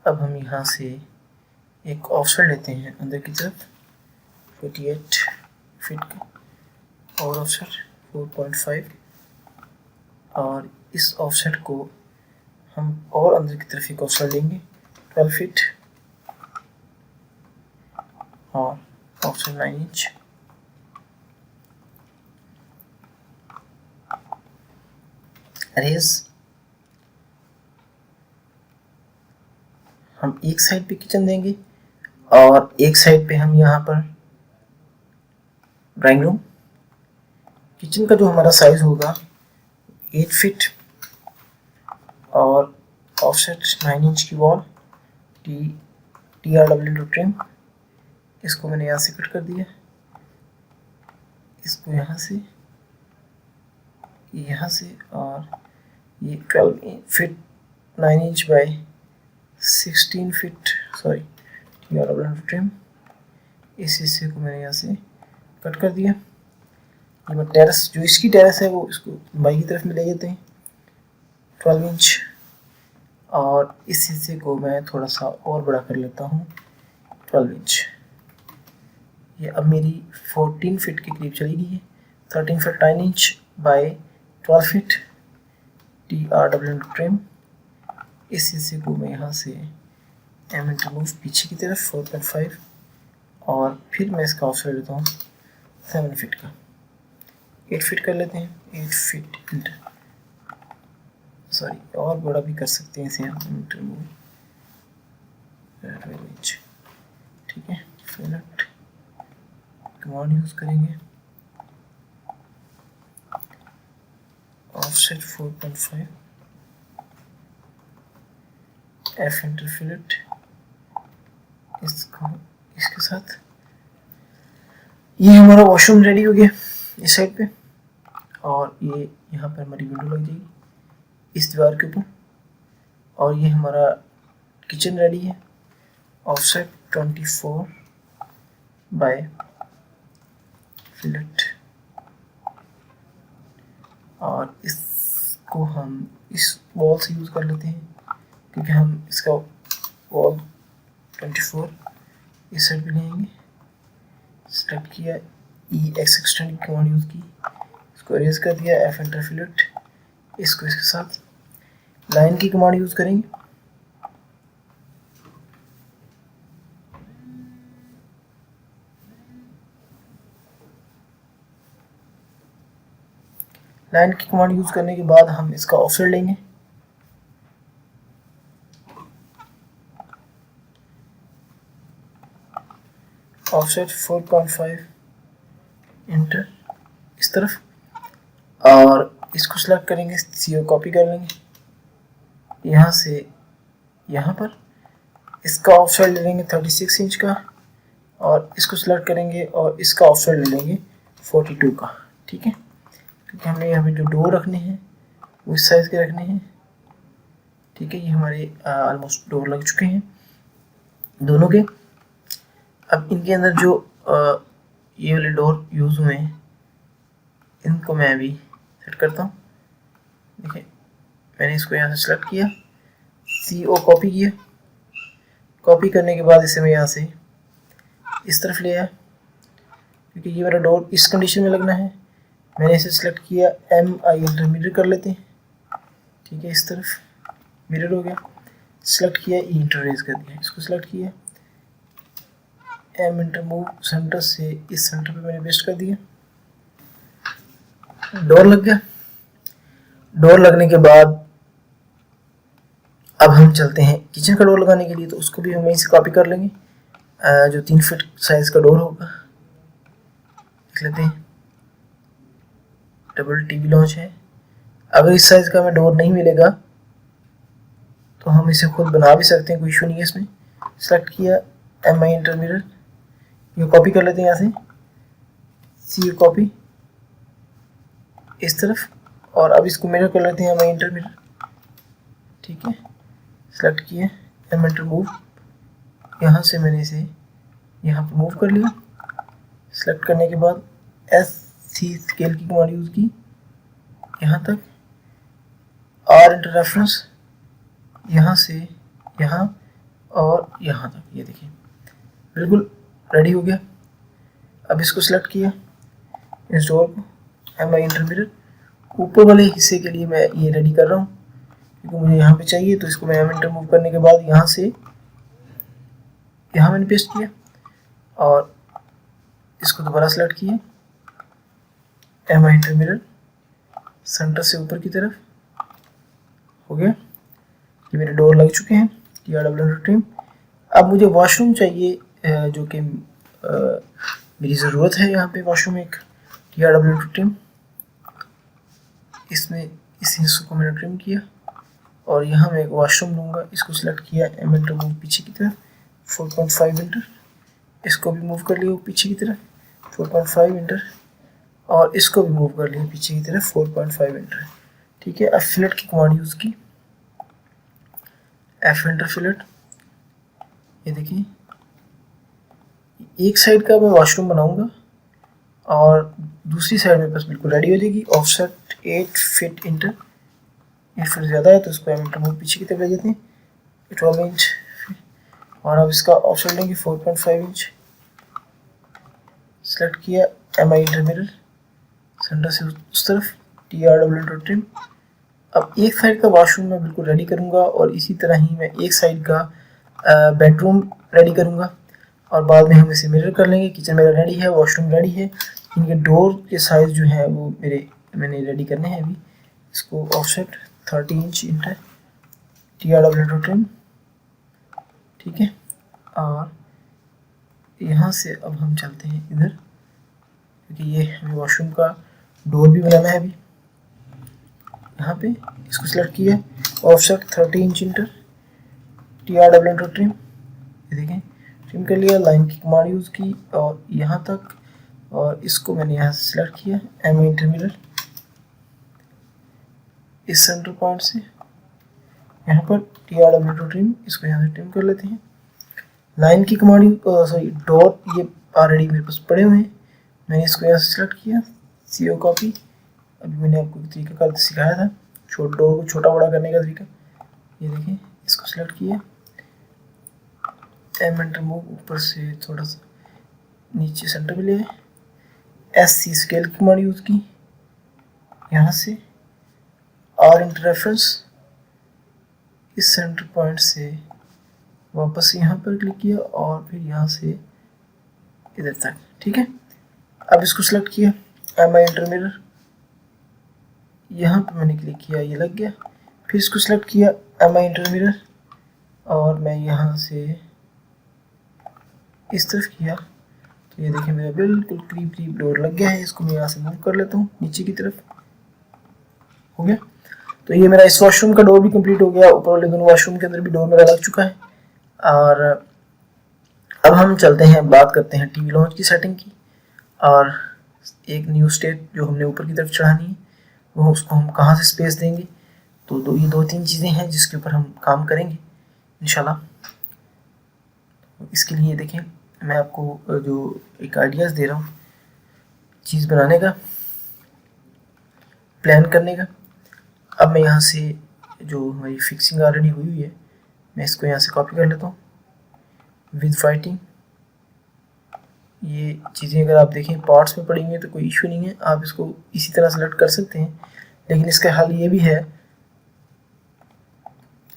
अब हम यहाँ से एक ऑफसेट लेते हैं अंदर की तरफ 48 फीट का और ऑफसेट 4.5, और इस ऑफसेट को हम और अंदर की तरफ एक ऑफसेट लेंगे 12 फीट और ऑफसेट 9 इंच। रेज हम एक साइड पे किचन देंगे और एक साइड पे हम यहाँ पर ड्राइंग रूम। किचन का जो हमारा साइज होगा 8 फीट और ऑफसेट 9 इंच की वॉल, TR ट्रिम। इसको मैंने यहाँ से कट कर दिया, इसको यहाँ से और ये 12 feet 9 inch by 16 feet TR trim. इस हिस्से को मैंने यहाँ से कट कर दिया। ये टेरेस, जो इसकी टेरेस है वो इसको लंबाई की तरफ में ले जाते हैं 12 इंच, और इस हिस्से को मैं थोड़ा सा और बड़ा कर लेता हूँ 12 इंच। ये अब मेरी 14 फीट के करीब चली गई है। 13 feet 9 inch by 12 feet TRW trim. इस हिस्से को मैं यहाँ से एम इंटर मूव पीछे की तरफ 4.5 और फिर मैं इसका ऑफसेट लेता हूँ 7 फीट का। 8 फीट कर लेते हैं। 8 फीट इंटर, सॉरी और बड़ा भी कर सकते हैं इसे हम, इंटर मूव 12 इंच। ठीक है, फिलेट कमांड यूज करेंगे, ऑफसेट 4.5 F इंटर फिलेट, इसको इसके साथ। ये हमारा वॉशरूम रेडी हो गया इस साइड पे, और ये यहाँ पर हमारी विंडो लग जाएगी इस दीवार के ऊपर। और ये हमारा किचन रेडी है, ऑफसेट 24 बाय फिलेट। और इसको हम इस वॉल से यूज़ कर लेते हैं क्योंकि हम इसका वॉल 24 इस साइड पे लेंगे। सेलेक्ट किया, EX एक्सटेंड कमांड यूज़ की, इसको इरेज कर दिया, F एंटर फिलेट, इसको इसके साथ लाइन की कमांड यूज़ करेंगे। लाइन की कमांड यूज़ करने के बाद हम इसका ऑफसेट लेंगे, ऑफसेट 4.5 इंटर इस तरफ, और इसको सेलेक्ट करेंगे, CO कॉपी कर लेंगे यहाँ से यहाँ पर। इसका ऑफसेट ले लेंगे 36 इंच का, और इसको सेलेक्ट करेंगे और इसका ऑफसेट ले लेंगे 42 का। ठीक है, क्योंकि हमने यहाँ पे जो डोर रखने हैं वो इस साइज़ के रखने हैं। ठीक है, ये हमारे ऑलमोस्ट डोर लग चुके हैं दोनों के। अब इनके अंदर जो ये वाले डोर यूज़ हुए हैं इनको मैं अभी सेट करता हूँ। देखिए, मैंने इसको यहाँ से सेलेक्ट किया, CO कॉपी किया, कॉपी करने के बाद इसे मैं यहाँ से इस तरफ ले आया क्योंकि ये मेरा डोर इस कंडीशन में लगना है। मैंने इसे सेलेक्ट किया, MI इंटर मिरर कर लेते हैं। ठीक है, इस तरफ मिरर हो गया, सेलेक्ट किया, E इंटर रेज कर दिया, इसको सेलेक्ट किया, M इंटर मूव सेंटर से इस सेंटर पे मैंने पेस्ट कर दिया। डोर लग गया। डोर लगने के बाद अब हम चलते हैं किचन का डोर लगाने के लिए, तो उसको भी हम वहीं से कॉपी कर लेंगे। जो 3 फीट साइज का डोर होगा लिख लेते हैं, डबल टीवी लॉन्च है। अगर इस साइज का हमें डोर नहीं मिलेगा तो हम इसे खुद बना भी सकते हैं, कोई इशू नहीं है इसमें। सेलेक्ट किया, MI इंटर मिरर, ये कॉपी कर लेते हैं यहाँ से, CO कॉपी इस तरफ, और अब इसको मिरर कर लेते हैं MI इंटर मिरर। ठीक है, सेलेक्ट किया, M इंटर मूव, यहाँ से मैंने इसे यहाँ पर मूव कर लिया। सेलेक्ट करने के बाद SC स्केल की कमांड यूज़ की यहाँ तक, R इंटर रेफरेंस यहाँ से यहाँ और यहाँ तक। ये देखिए बिल्कुल रेडी हो गया। अब इसको सेलेक्ट किया, इस डोर को, MI इंटर मिरर, ऊपर वाले हिस्से के लिए मैं ये रेडी कर रहा हूँ क्योंकि मुझे यहाँ पे चाहिए, तो इसको मैं M इंटर मूव करने के बाद यहाँ से यहाँ मैंने पेस्ट किया और इसको दोबारा सेलेक्ट किया, MI इंटर मिरर सेंटर से ऊपर की तरफ हो गया। ये मेरे डोर लग चुके हैं, TRW ट्रिम। अब मुझे वॉशरूम चाहिए, जो कि मेरी ज़रूरत है यहाँ पे वॉशरूम एक, TRW ट्रिम। इसमें इस हिस्से को मैंने ट्रिम किया और यहाँ मैं एक वॉशरूम लूँगा, इसको सिलेक्ट किया, M इंटर मूव पीछे की तरफ 4.5 इंटर, इसको भी मूव कर लिया पीछे की तरफ 4.5 इंटर, और इसको भी मूव कर लिया पीछे की तरफ 4.5 इंटर। ठीक है, अब फिलेट की कमांड यूज़ की, F इंटर फिलेट। ये देखिए, एक साइड का मैं वॉशरूम बनाऊंगा और दूसरी साइड में बस बिल्कुल रेडी हो जाएगी। ऑफसेट 8 फीट इंटर, 8 फीट ज़्यादा है तो इसको M इंटर मूव पीछे की तरफ ले जाते हैं 12 इंच, और अब इसका ऑफसेट लेंगे 4.5 इंच। सेलेक्ट किया, MI इंटर मिरर सेंटर से उस तरफ, TRW ट्रिम। अब एक साइड का वॉशरूम मैं बिल्कुल रेडी करूँगा और इसी तरह ही मैं एक साइड का बेडरूम रेडी करूँगा और बाद में हम इसे मिरर कर लेंगे। किचन मेरा रेडी है, वॉशरूम रेडी है। इनके डोर के साइज़ जो है वो मैंने रेडी करने हैं अभी। इसको offset 30 inch inter TRW trim, ठीक है। और यहाँ से अब हम चलते हैं इधर, क्योंकि ये हमें वॉशरूम का डोर भी बनाना है अभी। यहाँ पे इसको सिलेक्ट किया, offset 30 inch inter TRW trim, ये देखें ट्रिम कर लिया। लाइन की कमांड यूज़ की और यहाँ तक, और इसको मैंने यहाँ से सिलेक्ट किया, MI इंटर मिरर इस सेंटर पॉइंट से यहाँ पर TRW ट्रिम, इसको यहाँ से ट्रिम कर लेते हैं। लाइन की कमांड सॉरी डॉट ये ऑलरेडी मेरे पास पड़े हुए हैं, मैंने इसको यहाँ से सिलेक्ट किया, CO कॉपी। अभी मैंने आपको एक तरीका का सिखाया था डोर को छोटा बड़ा करने का तरीका, ये देखिए। इसको सिलेक्ट किया, M एंटर मूव ऊपर से थोड़ा सा नीचे सेंटर में ले, SC स्केल की कमांड यूज़ की, यहाँ से R इंटर रेफरेंस इस सेंटर पॉइंट से वापस यहाँ पर क्लिक किया और फिर यहाँ से इधर तक, ठीक है। अब इसको सिलेक्ट किया, MI इंटर मिरर, यहाँ पर मैंने क्लिक किया, ये लग गया। फिर इसको सिलेक्ट किया, MI इंटर मिरर, और मैं यहाँ से इस तरफ किया तो ये देखिए मेरा बिल्कुल करीब करीब डोर लग गया है। इसको मैं यहाँ से मूव कर लेता हूँ नीचे की तरफ, हो गया। तो ये मेरा इस वॉशरूम का डोर भी कंप्लीट हो गया, ऊपर वाले दोनों वॉशरूम के अंदर भी डोर मेरा लग चुका है। और अब हम चलते हैं, बात करते हैं टीवी लॉन्च की सेटिंग की, और एक न्यू स्टेट जो हमने ऊपर की तरफ चढ़ानी है वो उसको हम कहाँ से स्पेस देंगे। तो ये दो तीन चीज़ें हैं जिसके ऊपर हम काम करेंगे इंशाल्लाह। इसके लिए देखें, मैं आपको जो एक आइडियाज़ दे रहा हूँ चीज़ बनाने का, प्लान करने का। अब मैं यहाँ से जो हमारी फिक्सिंग ऑलरेडी हुई हुई है, मैं इसको यहाँ से कॉपी कर लेता हूँ विद फाइटिंग। ये चीज़ें अगर आप देखें पार्ट्स में पड़ी हुई हैं तो कोई इशू नहीं है, आप इसको इसी तरह सेलेक्ट कर सकते हैं। लेकिन इसका हल ये भी है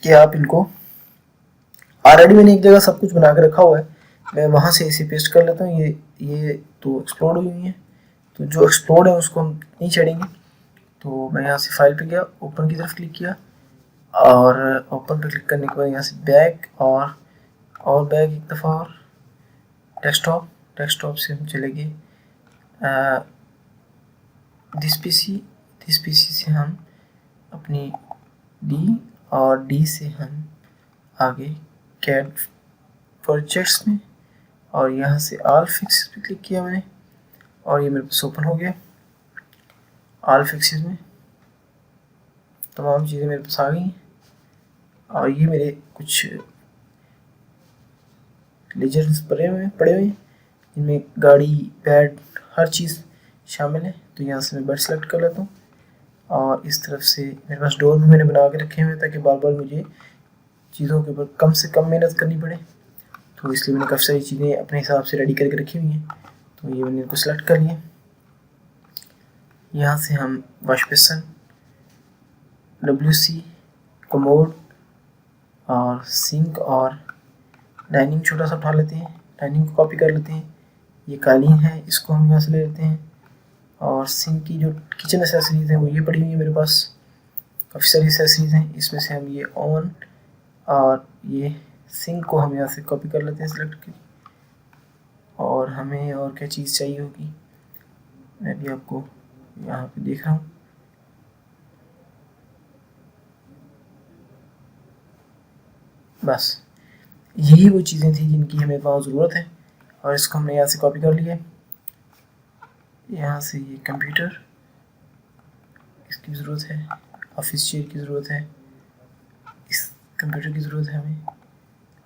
कि आप इनको, ऑलरेडी मैंने एक जगह सब कुछ बना के रखा हुआ है, मैं वहाँ से इसे पेस्ट कर लेता हूँ। ये तो एक्सप्लोड हुई है, तो जो एक्सप्लोड है उसको हम नहीं छेड़ेंगे। तो मैं यहाँ से फाइल पे गया, ओपन की तरफ क्लिक किया, और ओपन पे क्लिक करने के बाद यहाँ से बैक और बैक एक दफ़ा, और डेस्कटॉप से हम चले गए दिस पीसी से हम अपनी डी, और डी से हम आगे कैड प्रोजेक्ट्स में, और यहाँ से ऑल फिक्सेस पे क्लिक किया मैंने, और ये मेरे पास ओपन हो गया। ऑल फिक्सेस में तमाम चीज़ें मेरे पास आ गई हैं, और ये मेरे कुछ लेजर्स पड़े हुए हैं इनमें गाड़ी, बेड, हर चीज़ शामिल है। तो यहाँ से मैं बेड सेलेक्ट कर लेता हूँ, और इस तरफ से मेरे पास डोर भी मैंने बना के रखे हुए हैं ताकि बार बार मुझे चीज़ों के ऊपर कम से कम मेहनत करनी पड़े। तो इसलिए मैंने काफ़ी सारी चीज़ें अपने हिसाब से रेडी करके रखी हुई हैं। तो ये मैंने इनको सेलेक्ट कर लिया। यहाँ से हम वॉश बेसन, WC, कमोड और सिंक और डाइनिंग छोटा सा उठा लेते हैं, डाइनिंग को कॉपी कर लेते हैं। ये कालीन है, इसको हम यहाँ से ले लेते हैं, और सिंक की जो किचन एसेसरीज हैं वो ये पड़ी हुई है मेरे पास, काफ़ी सारी एसेसरीज हैं। इसमें से हम ये ओवन और ये सिंक को हम यहाँ से कॉपी कर लेते हैं सिलेक्ट कर। और हमें और क्या चीज़ चाहिए होगी, मैं भी आपको यहाँ पे देख रहा हूँ। बस यही वो चीज़ें थी जिनकी हमें बहुत ज़रूरत है, और इसको हमने यहाँ से कॉपी कर लिया। यहाँ से ये कंप्यूटर, इसकी ज़रूरत है, ऑफिस चेयर की ज़रूरत है, इस कंप्यूटर की ज़रूरत है हमें,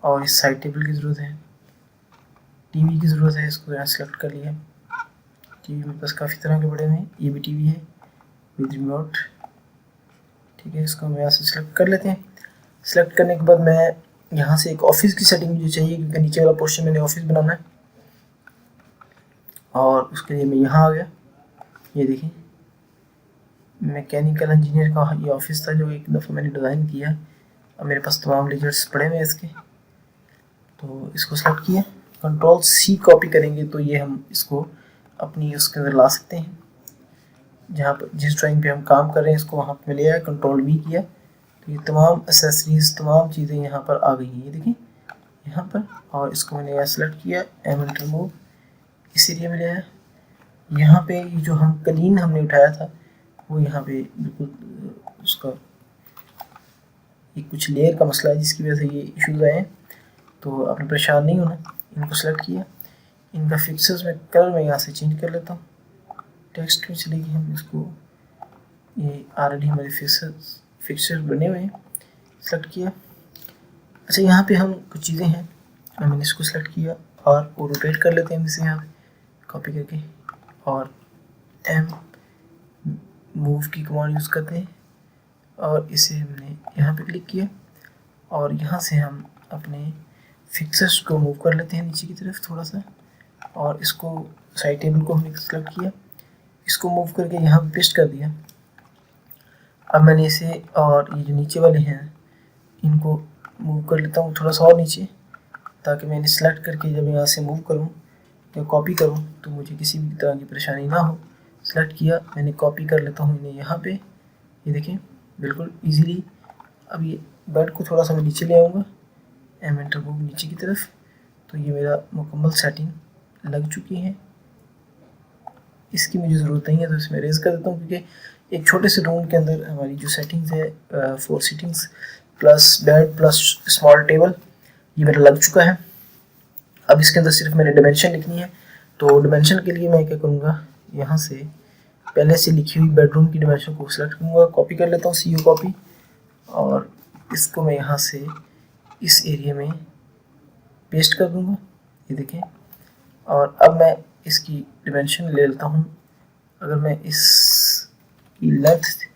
और इस साइड टेबल की ज़रूरत है, टीवी की ज़रूरत है, इसको यहाँ सेलेक्ट कर लिया। टीवी मेरे पास काफ़ी तरह के बड़े हैं, ये भी टीवी है विद रिमोट, ठीक है। इसको हम यहाँ से सिलेक्ट कर लेते हैं। सिलेक्ट करने के बाद मैं यहाँ से एक ऑफिस की सेटिंग मुझे चाहिए, क्योंकि नीचे वाला पोर्शन मैंने ऑफिस बनाना है। और उसके लिए मैं यहाँ आ गया। ये देखिए मैकेनिकल इंजीनियर का ये ऑफिस था जो एक दफ़ा मैंने डिज़ाइन किया। अब मेरे पास तमाम लेजर्स पड़े हुए हैं इसके, तो इसको सेलेक्ट किया, कंट्रोल सी कॉपी करेंगे तो ये हम इसको अपनी उसके अंदर ला सकते हैं। जहाँ पर जिस ड्राइंग पे हम काम कर रहे हैं इसको वहाँ पे ले आया, कंट्रोल वी किया, तो ये तमाम एसेसरीज तमाम चीज़ें यहाँ पर आ गई हैं। ये देखिए यहाँ पर, और इसको मैंने यहाँ सेलेक्ट किया, एम एंटर मूव, इस एरिया में ले आया। यहाँ पे ये जो हम क्लीन हमने उठाया था वो यहाँ पे बिल्कुल उसका ये कुछ लेयर का मसला है जिसकी वजह से ये इश्यूज आए हैं, तो आपने परेशान नहीं होना। इनको सेलेक्ट किया, इनका फिक्सर्स में कलर मैं यहाँ से चेंज कर लेता हूँ, टेक्स्ट में चलेगी हम इसको, ये ऑलरेडी हमारे फिक्सर बने हुए हैं, सेलेक्ट किया। अच्छा यहाँ पे हम कुछ चीज़ें हैं, मैंने इसको सेलेक्ट किया और वो रोटेट कर लेते हैं इसे यहाँ कॉपी करके, और एम मूव की कमांड यूज़ करते हैं और इसे हमने यहाँ पे क्लिक किया और यहाँ से हम अपने फिक्सर्स को मूव कर लेते हैं नीचे की तरफ थोड़ा सा, और इसको साइड टेबल को हमने सेलेक्ट किया, इसको मूव करके यहाँ पे पेस्ट कर दिया। अब मैंने इसे और ये जो नीचे वाले हैं इनको मूव कर लेता हूँ थोड़ा सा और नीचे, ताकि मैं इन्हें सेलेक्ट करके जब यहाँ से मूव करूँ या कॉपी करूँ तो मुझे किसी भी तरह की परेशानी ना हो। सेलेक्ट किया, मैंने कॉपी कर लेता हूँ इन्हें यहाँ पे, ये देखें बिल्कुल इजीली। अब ये बेड को थोड़ा सा मैं नीचे ले आऊँगा, एम एंटर मूव नीचे की तरफ, तो ये मेरा मुकम्मल सेटिंग लग चुकी है। इसकी मुझे ज़रूरत नहीं है तो इसमें रेज कर देता हूँ, क्योंकि एक छोटे से रूम के अंदर हमारी जो सेटिंग्स है 4 seatings plus bed plus small table ये मेरा लग चुका है। अब इसके अंदर सिर्फ मैंने डिमेंशन लिखनी है, तो डिमेंशन के लिए मैं क्या करूँगा, यहाँ से पहले से लिखी हुई बेडरूम की डिमेंशन को सिलेक्ट करूँगा, कॉपी कर लेता हूँ सी कॉपी, और इसको मैं यहाँ से इस एरिया में पेस्ट कर दूँगा, ये देखें। और अब मैं इसकी डिमेंशन ले लेता हूँ, अगर मैं इसकी लेंथ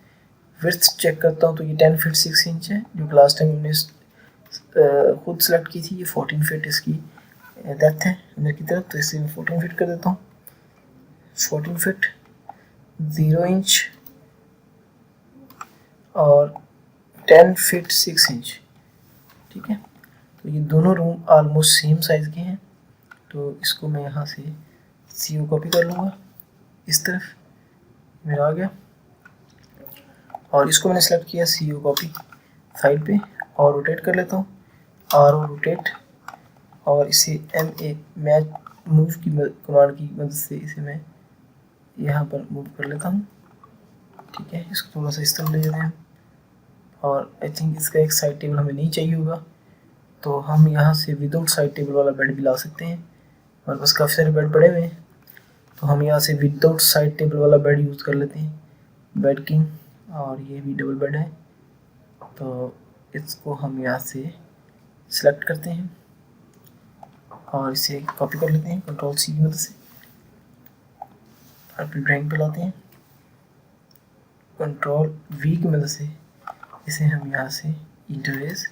विड्थ चेक करता हूँ तो ये 10 फीट 6 इंच है, जो लास्ट टाइम हमने खुद सेलेक्ट की थी। ये 14 फीट इसकी डेप्थ है अंदर की तरफ, तो इसे मैं 14 फीट कर देता हूँ, 14 फीट 0 इंच और 10 फीट 6 इंच, ठीक है। तो ये दोनों रूम ऑलमोस्ट सेम साइज़ के हैं, तो इसको मैं यहाँ से सी कॉपी कर लूँगा, इस तरफ मेरा आ गया, और इसको मैंने सेलेक्ट किया सी कॉपी साइड पे, और रोटेट कर लेता हूँ, आर ओ रोटेट, और इसे एम ए मैच मूव की कमांड की मदद से इसे मैं यहाँ पर मूव कर लेता हूँ, ठीक है। इसको थोड़ा सा इस तरह ले जाते हैं, और आई थिंक इसका एक साइड टेबल हमें नहीं चाहिए होगा, तो हम यहाँ से विदाउट साइड टेबल वाला बेड भी ला सकते हैं। हमारे पास काफ़ी सारे बेड पड़े हुए हैं, तो हम यहाँ से विदाउट साइड टेबल वाला बेड यूज़ कर लेते हैं, बेड किंग, और ये भी डबल बेड है, तो इसको हम यहाँ से सिलेक्ट करते हैं और इसे कॉपी कर लेते हैं कंट्रोल सी की मदद से, अपनी ड्राइंग पे लाते हैं, कंट्रोल वी की मदद से इसे हम यहाँ से इंटरवेज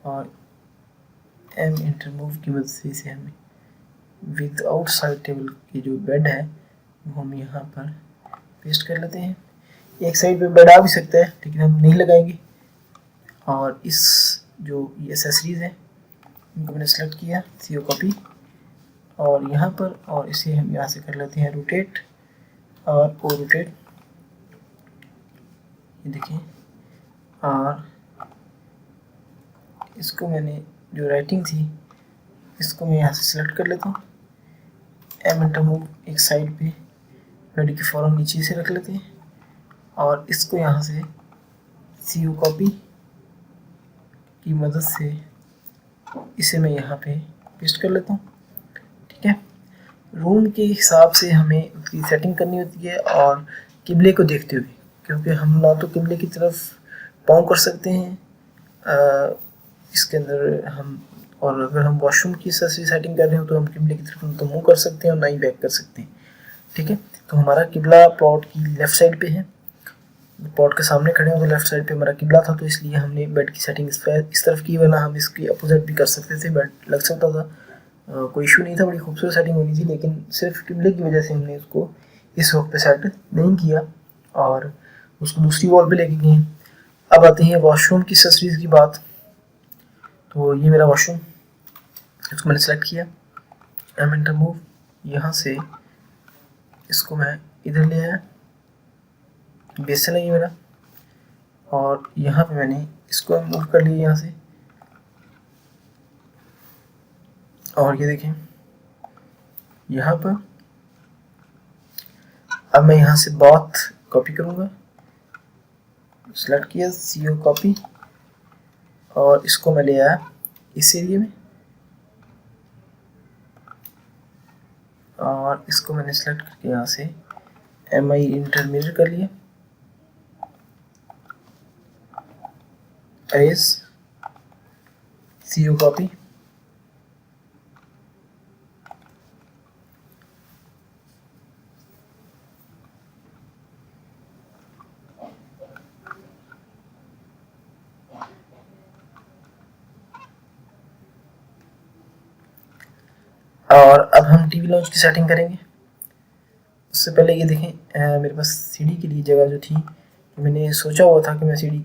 और एम इंटर मूव की मदद से इसे हमें विदाउट साइड टेबल की जो बेड है वो हम यहाँ पर पेस्ट कर लेते हैं। एक साइड पे बेड आ भी सकता है लेकिन हम नहीं लगाएंगे। और इस जो ये एसेसरीज है इनको मैंने सेलेक्ट किया, सी कॉपी, और यहाँ पर, और इसे हम यहाँ से कर लेते हैं रोटेट और ओ रोटेट, ये देखिए। और इसको मैंने जो राइटिंग थी इसको मैं यहाँ से सिलेक्ट कर लेता हूँ, एम एंटर मूव एक साइड पे बेड के फॉर्म नीचे से रख लेते हैं, और इसको यहाँ से सी कॉपी की मदद से इसे मैं यहाँ पे पेस्ट कर लेता हूँ, ठीक है। रूम के हिसाब से हमें उसकी सेटिंग करनी होती है, और किबले को देखते हुए, क्योंकि हम ना तो किबले की तरफ पाँव कर सकते हैं इसके अंदर हम, और अगर हम वॉशरूम की सेटिंग कर रहे हो तो हम किबले की तरफ तो मुँह कर सकते हैं और ना ही बैक कर सकते हैं, ठीक है। तो हमारा किबला प्लॉट की लेफ़्ट साइड पे है, प्लॉट के सामने खड़े हो तो लेफ्ट साइड पे हमारा किबला था, तो इसलिए हमने बेड की सेटिंग इस तरफ की, वरना हम इसकी अपोजिट भी कर सकते थे, बेड लग सकता था। कोई इशू नहीं था, बड़ी खूबसूरत सेटिंग होनी थी, लेकिन सिर्फ टिबले की वजह से हमने उसको इस वक्त पे सेट नहीं किया और उसको दूसरी वॉल पे लेके गए। अब आते हैं वॉशरूम की एक्सेसरीज की बात। तो ये मेरा वॉशरूम, इसको मैंने सेलेक्ट किया, एम एंटर मूव, यहाँ से इसको मैं इधर ले आया, बेसन है ये मेरा, और यहाँ पे मैंने इसको मूव कर लिया यहाँ से, और ये देखें यहाँ पर। अब मैं यहाँ से बाथ कॉपी करूँगा, सेलेक्ट किया, CO कॉपी, और इसको मैं ले आया इस एरिया में, और इसको मैंने सेलेक्ट करके यहाँ से MI इंटर मिरर कर लिया, एरेज, CO कॉपी, और अब हम टीवी लॉन्च की सेटिंग करेंगे। उससे पहले ये देखें, मेरे पास सीढ़ी के लिए जगह जो थी, मैंने सोचा हुआ था कि मैं सीढ़ी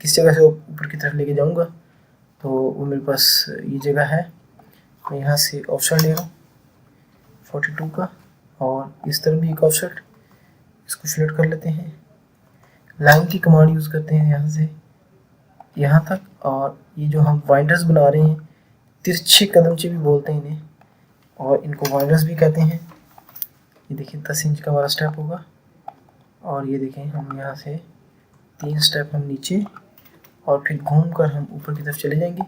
किस जगह से ऊपर की तरफ लेके जाऊंगा, तो वो मेरे पास ये जगह है। मैं यहाँ से ऑफसेट ले रहा हूँ 42 का, और इस तरफ भी एक ऑफसेट, इसको सिलेक्ट कर लेते हैं, लाइन की कमांड यूज़ करते हैं यहाँ से यहाँ तक, और ये जो हम वाइंडर्स बना रहे हैं, तिरछे कदमचे भी बोलते हैं इन्हें, और इनको वाइंडर्स भी कहते हैं। ये देखिए 10 इंच का हमारा स्टेप होगा, और ये देखें हम यहाँ से 3 स्टेप हम नीचे, और फिर घूम कर हम ऊपर की तरफ चले जाएंगे।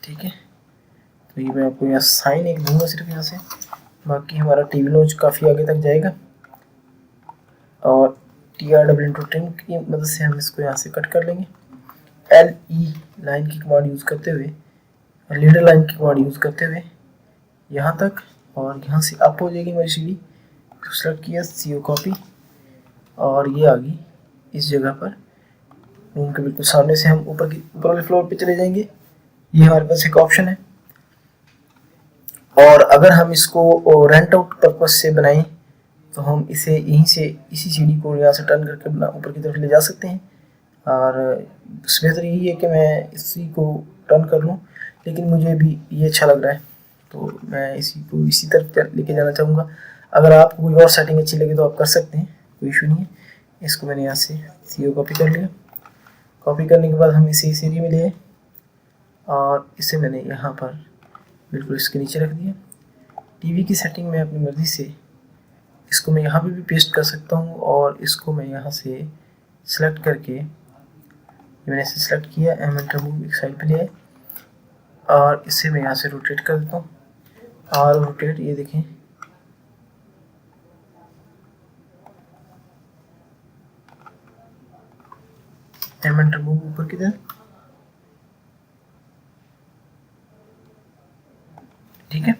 ठीक है, तो ये मैं आपको यहाँ साइन एक दूंगा सिर्फ यहाँ से, बाकी हमारा टीवी लॉन्च काफ़ी आगे तक जाएगा, और TRW ट्रिम की मदद से हम इसको यहाँ से कट कर लेंगे। LE लाइन की कमांड यूज़ करते हुए, लीडर लाइन की कमांड यूज़ करते हुए यहाँ तक, और यहाँ से अप हो जाएगी हमारी सीढ़ी, सेलेक्ट किया, CO कॉपी, और ये आ गई इस जगह पर रूम के बिल्कुल सामने से। हम ऊपर वाले फ्लोर पे चले जाएंगे, ये हमारे पास एक ऑप्शन है। और अगर हम इसको रेंट आउट पर्पज से बनाएं तो हम इसे यहीं से इसी सीढ़ी को यहाँ से टर्न करके ऊपर की तरफ ले जा सकते हैं, और बेहतर यही है कि मैं इसी को टर्न कर लूँ, लेकिन मुझे भी ये अच्छा लग रहा है तो मैं इसी को इसी तरफ लेके जाना चाहूँगा। अगर आपको कोई और सेटिंग अच्छी लगे तो आप कर सकते हैं, कोई इशू नहीं है। इसको मैंने यहाँ से CO कॉपी कर लिया, कॉपी करने के बाद हम इसे इस एरिया में ले आए, और इसे मैंने यहाँ पर बिल्कुल इसके नीचे रख दिया। टीवी की सेटिंग में अपनी मर्ज़ी से इसको मैं यहाँ पे भी पेस्ट कर सकता हूँ, और इसको मैं यहाँ से सेलेक्ट करके, मैंने इसे सेलेक्ट किया, एम एंटर मूव एक साइड पे ले आए, और इसे मैं यहाँ से रोटेट कर देता हूँ, और रोटेट, ये देखें एम एंटर मूव ऊपर की तरफ। ठीक है,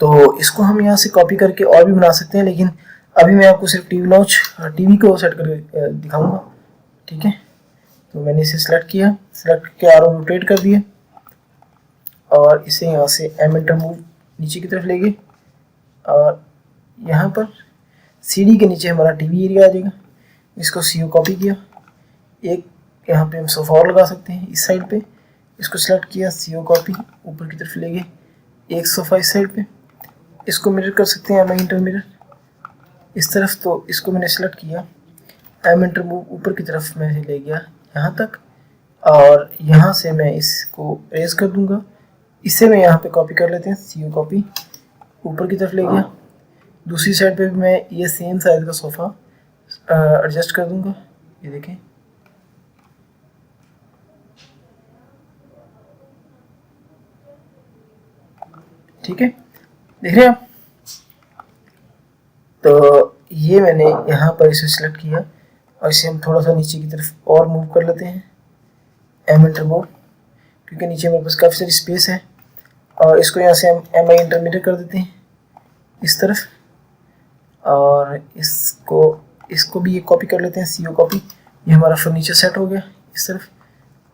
तो इसको हम यहाँ से कॉपी करके और भी बना सकते हैं, लेकिन अभी मैं आपको सिर्फ टीवी लॉन्च टीवी को सेट करके दिखाऊंगा। ठीक है, तो मैंने इसे सेलेक्ट किया, सेलेक्ट करके आरो रोटेट कर दिया, और इसे यहाँ से एम एंटर मूव नीचे की तरफ ले गए, और यहाँ पर सीढ़ी के नीचे हमारा टीवी एरिया आ जाएगा। इसको CO कॉपी किया, एक यहाँ पे हम सोफा और लगा सकते हैं इस साइड पे, इसको सेलेक्ट किया, CO कॉपी ऊपर की तरफ ले गए, एक सोफा इस साइड पे, इसको मिरर कर सकते हैं एम इंटर मिरर इस तरफ, तो इसको मैंने सेलेक्ट किया, एम इंटर मूव ऊपर की तरफ मैं ले गया यहाँ तक, और यहाँ से मैं इसको रेज कर दूंगा, इसे मैं यहाँ पे कॉपी कर लेते हैं, CO कॉपी ऊपर की तरफ ले गया। दूसरी साइड पे भी मैं ये सेम साइज का सोफ़ा एडजस्ट कर दूंगा, ये देखें। ठीक है, देख रहे हैं आप, तो ये मैंने यहाँ पर इसे सिलेक्ट किया, और इसे हम थोड़ा सा नीचे की तरफ और मूव कर लेते हैं, एम एंटर मूव, क्योंकि नीचे मेरे पास काफ़ी सारी स्पेस है, और इसको यहाँ से हम MI इंटरमीडिएट कर देते हैं इस तरफ, और इसको भी ये कॉपी कर लेते हैं, CO कॉपी। ये हमारा फर्नीचर सेट हो गया इस तरफ,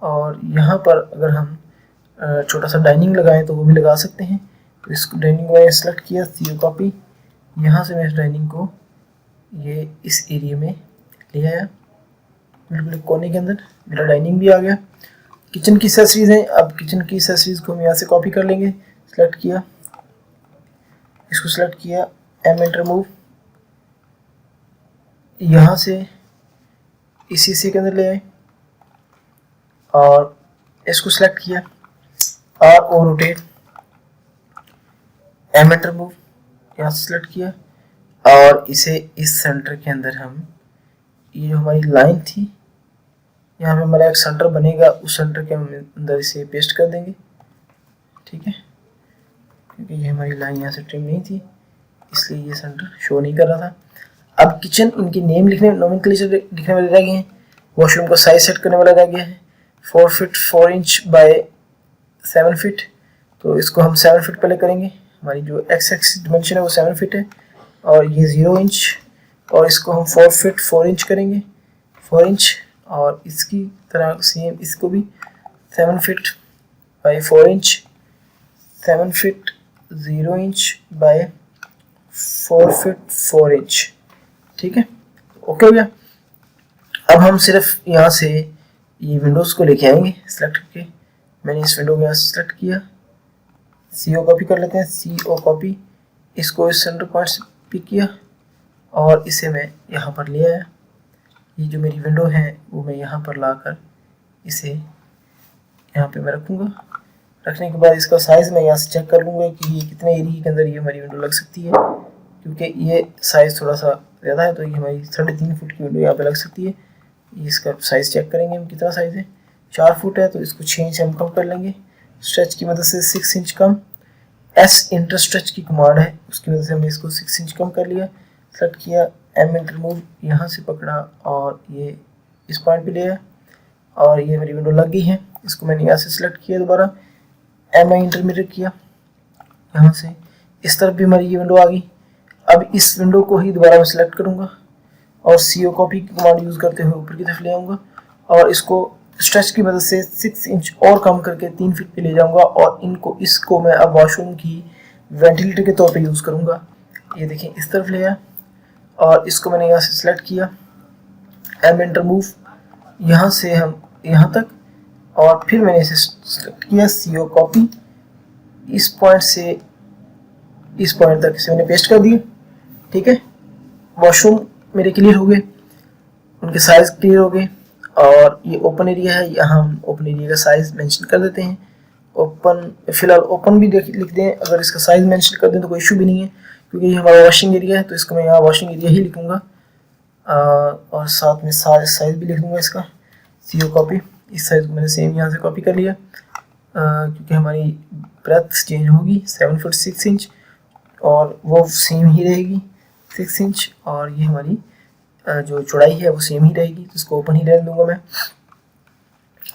और यहाँ पर अगर हम छोटा सा डाइनिंग लगाएं तो वो भी लगा सकते हैं। तो इस डाइनिंग को मैंने सेलेक्ट किया, CO कॉपी, यहाँ से मैं इस डाइनिंग को ये इस एरिया में ले आया, बिल्कुल कोने के अंदर मेरा डाइनिंग भी आ गया। किचन की एक्सेसरीज हैं, अब किचन की एक्सेसरीज को हम यहाँ से कॉपी कर लेंगे। सेलेक्ट किया, इसको सेलेक्ट किया, M एंटर मूव, यहाँ से इसी के अंदर ले आए और इसको सेलेक्ट किया, और रोटेट, M एंटर मूव, यहाँ से सेलेक्ट किया और इसे इस सेंटर के अंदर हम, ये जो हमारी लाइन थी यहाँ पे हमारा एक सेंटर बनेगा, उस सेंटर के हम अंदर इसे पेस्ट कर देंगे। ठीक है, क्योंकि ये हमारी लाइन यहाँ से ट्रिम नहीं थी इसलिए ये सेंटर शो नहीं कर रहा था। अब किचन, इनके नेम लिखने, नोमेनक्लेचर लिखने वाले रह गए हैं। वॉशरूम का साइज सेट करने वाला रह गया है, 4 फीट 4 इंच बाय 7 फीट। तो इसको हम 7 फीट पहले करेंगे। हमारी जो एक्स एक्सिस डिमेंशन है वो 7 फीट है और ये 0 इंच, और इसको हम 4 फीट 4 इंच करेंगे, 4 इंच। और इसकी तरह सेम इसको भी 7 feet by 4 inch, 7 feet 0 inch by 4 feet 4 inch. ठीक है, ओके हो गया। अब हम सिर्फ यहाँ से ये विंडोज़ को लेके आएंगे सेलेक्ट करके। मैंने इस विंडो को यहाँ से सेलेक्ट किया, CO कॉपी कर लेते हैं, CO कॉपी, इसको इस सेंटर पॉइंट से पिक किया और इसे मैं यहाँ पर ले आया। ये जो मेरी विंडो है वो मैं यहाँ पर लाकर इसे यहाँ पे मैं रखूँगा। रखने के बाद इसका साइज़ मैं यहाँ से चेक कर लूँगा कि ये कितने एरिया के अंदर ये हमारी विंडो लग सकती है, क्योंकि ये साइज़ थोड़ा सा ज़्यादा है तो ये हमारी 3.5 फुट की विंडो यहाँ पे लग सकती है। इसका साइज़ चेक करेंगे हम कितना साइज़ है, 4 फुट है तो इसको 6 इंच हम कम कर लेंगे। स्ट्रेच की मदद से 6 इंच कम, S इंटर स्ट्रेच की कमांड है उसकी वजह से हमने इसको 6 इंच कम कर लिया। सेलेक्ट किया, M एंटर मूव, यहाँ से पकड़ा और ये इस पॉइंट पे ले आया और ये मेरी विंडो लग गई है। इसको मैंने यहाँ से सिलेक्ट किया, दोबारा MI इंटरमीडिएट किया, यहाँ से इस तरफ भी हमारी ये विंडो आ गई। अब इस विंडो को ही दोबारा मैं सिलेक्ट करूँगा और CO कॉपी की कमांड यूज़ करते हुए ऊपर की तरफ ले आऊँगा और इसको स्ट्रेच की मदद से 6 इंच और कम करके 3 फीट पे ले जाऊँगा और इसको मैं अब वॉशरूम की वेंटिलेटर के तौर पे यूज़ करूँगा। ये देखें, इस तरफ ले आया और इसको मैंने यहाँ से सिलेक्ट किया, M एंटर मूव, यहाँ से हम यहाँ तक, और फिर मैंने इसे सिलेक्ट किया, CO कॉपी, इस पॉइंट से इस पॉइंट तक इसे मैंने पेस्ट कर दिया। ठीक है, वॉशरूम मेरे क्लियर हो गए, उनके साइज़ क्लियर हो गए और ये ओपन एरिया है, यहाँ हम ओपन एरिया का साइज़ मेंशन कर देते हैं। ओपन, फिलहाल ओपन भी लिख दें, अगर इसका साइज़ मेंशन कर दें तो कोई इशू भी नहीं है क्योंकि ये हमारा वॉशिंग एरिया है तो इसको मैं यहाँ वॉशिंग एरिया ही लिखूँगा और साथ में साइज़ भी लिख दूँगा इसका। CO कॉपी, इस साइज़ को मैंने सेम यहाँ से कॉपी कर लिया क्योंकि हमारी ब्रेथ चेंज होगी, 7 फुट 6 इंच और वो सेम ही रहेगी 6 इंच, और ये हमारी जो चौड़ाई है वो सेम ही रहेगी तो इसको ओपन ही रहने दूंगा मैं।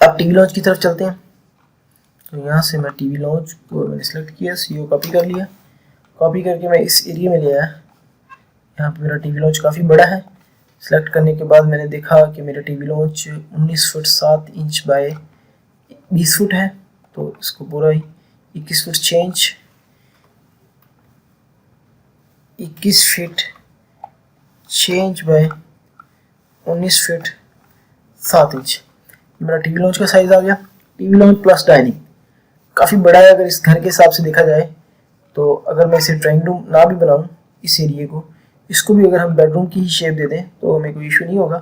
अब टीवी लॉन्च की तरफ चलते हैं। तो यहाँ से मैं टीवी लॉन्च को मैंने सेलेक्ट किया, CO कॉपी कर लिया, कॉपी करके मैं इस एरिया में ले आया। यहाँ पे मेरा टीवी लॉन्च काफ़ी बड़ा है। सेलेक्ट करने के बाद मैंने देखा कि मेरा TV launch 19 foot 7 inch by 20 foot है तो इसको पूरा ही 21 foot 6 inch, 21 feet 6 inch by 19 feet 7 inch मेरा टीवी लॉन्च का साइज़ आ गया। टीवी लॉन्च प्लस डाइनिंग काफ़ी बड़ा है अगर इस घर के हिसाब से देखा जाए तो। अगर मैं इसे ड्राइंग रूम ना भी बनाऊँ, इस एरिए को, इसको भी अगर हम बेडरूम की ही शेप दे दें तो हमें कोई इशू नहीं होगा।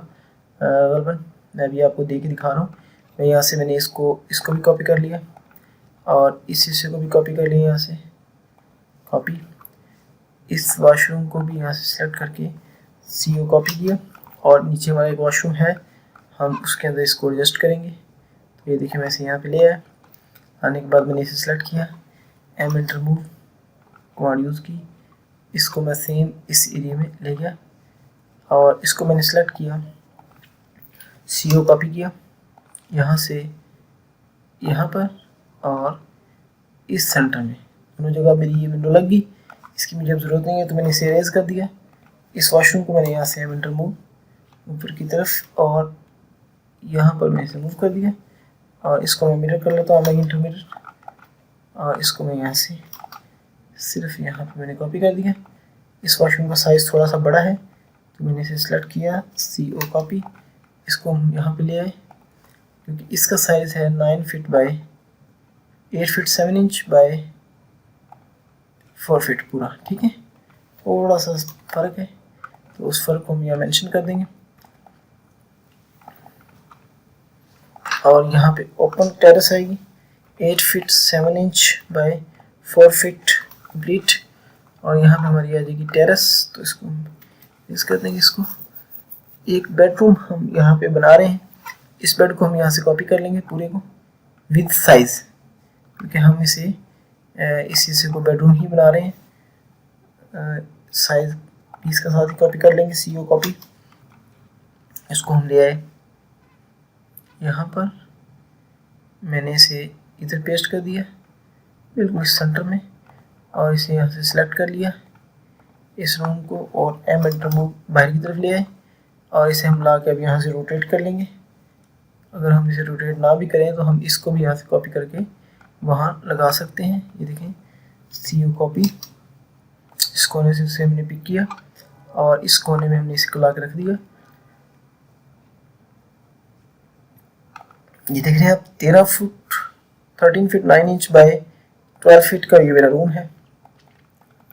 गलबन मैं अभी आपको दे के दिखा रहा हूँ। मैं यहाँ से मैंने इसको भी कॉपी कर लिया और इस हिस्से को भी कॉपी कर लिया, यहाँ से कॉपी, इस वॉशरूम को भी यहाँ से सिलेक्ट करके CO कॉपी किया और नीचे हमारा एक वॉशरूम है, हम उसके अंदर इसको एडजस्ट करेंगे। तो ये देखिए मैं इसे यहाँ पे ले आया, आने के बाद मैंने इसे सिलेक्ट किया, M enter move command use की, इसको मैं सेम इस एरिया में ले गया और इसको मैंने सेलेक्ट किया, CO कॉपी किया यहाँ से यहाँ पर और इस सेंटर में, दोनों जगह मेरी ये विंडो लग गई। इसकी मुझे अब ज़रूरत नहीं है तो मैंने इसे इरेज कर दिया। इस वॉशरूम को मैंने यहाँ से M एंटर मूव ऊपर की तरफ और यहाँ पर मैंने इसे मूव कर दिया और इसको मैं मिरर कर लेता हूँ, मैं इंटरमीडिएट और इसको मैं यहाँ से सिर्फ यहाँ पे मैंने कॉपी कर दिया। इस वॉशरूम का साइज़ थोड़ा सा बड़ा है तो मैंने इसे सेलेक्ट किया, CO कॉपी। इसको हम यहाँ पे ले आए क्योंकि इसका साइज़ है 9 feet by 8 feet 7 inch by 4 feet पूरा, ठीक है। थोड़ा सा फ़र्क है तो उस फ़र्क को हम यहाँ मेंशन कर देंगे। और यहाँ पे ओपन टेरेस आएगी 8 feet 7 inch by 4 feet complete. और यहाँ पे हमारी आ जाएगी टेरेस, तो इसको यूज कर देंगे। इसको एक बेडरूम हम यहाँ पे बना रहे हैं, इस बेड को हम यहाँ से कॉपी कर लेंगे पूरे को विद साइज, क्योंकि हम इसे इस हिस्से को बेडरूम ही बना रहे हैं। साइज पीस का साथ ही कॉपी कर लेंगे, CO कॉपी। इसको हम ले आए यहाँ पर, मैंने इसे इधर पेस्ट कर दिया बिल्कुल सेंटर में, और इसे यहाँ से सिलेक्ट कर लिया इस रूम को, और एम एंटर मूव बाहर की तरफ ले आए और इसे हम ला के अब यहाँ से रोटेट कर लेंगे। अगर हम इसे रोटेट ना भी करें तो हम इसको भी यहाँ से कॉपी करके वहाँ लगा सकते हैं। ये देखें CO कॉपी, इस कोने से हमने पिक किया और इस कोने में हमने इसको ला के रख दिया। ये देख रहे हैं आप 13 फीट 9 इंच बाय 12 फीट का ये मेरा रूम है।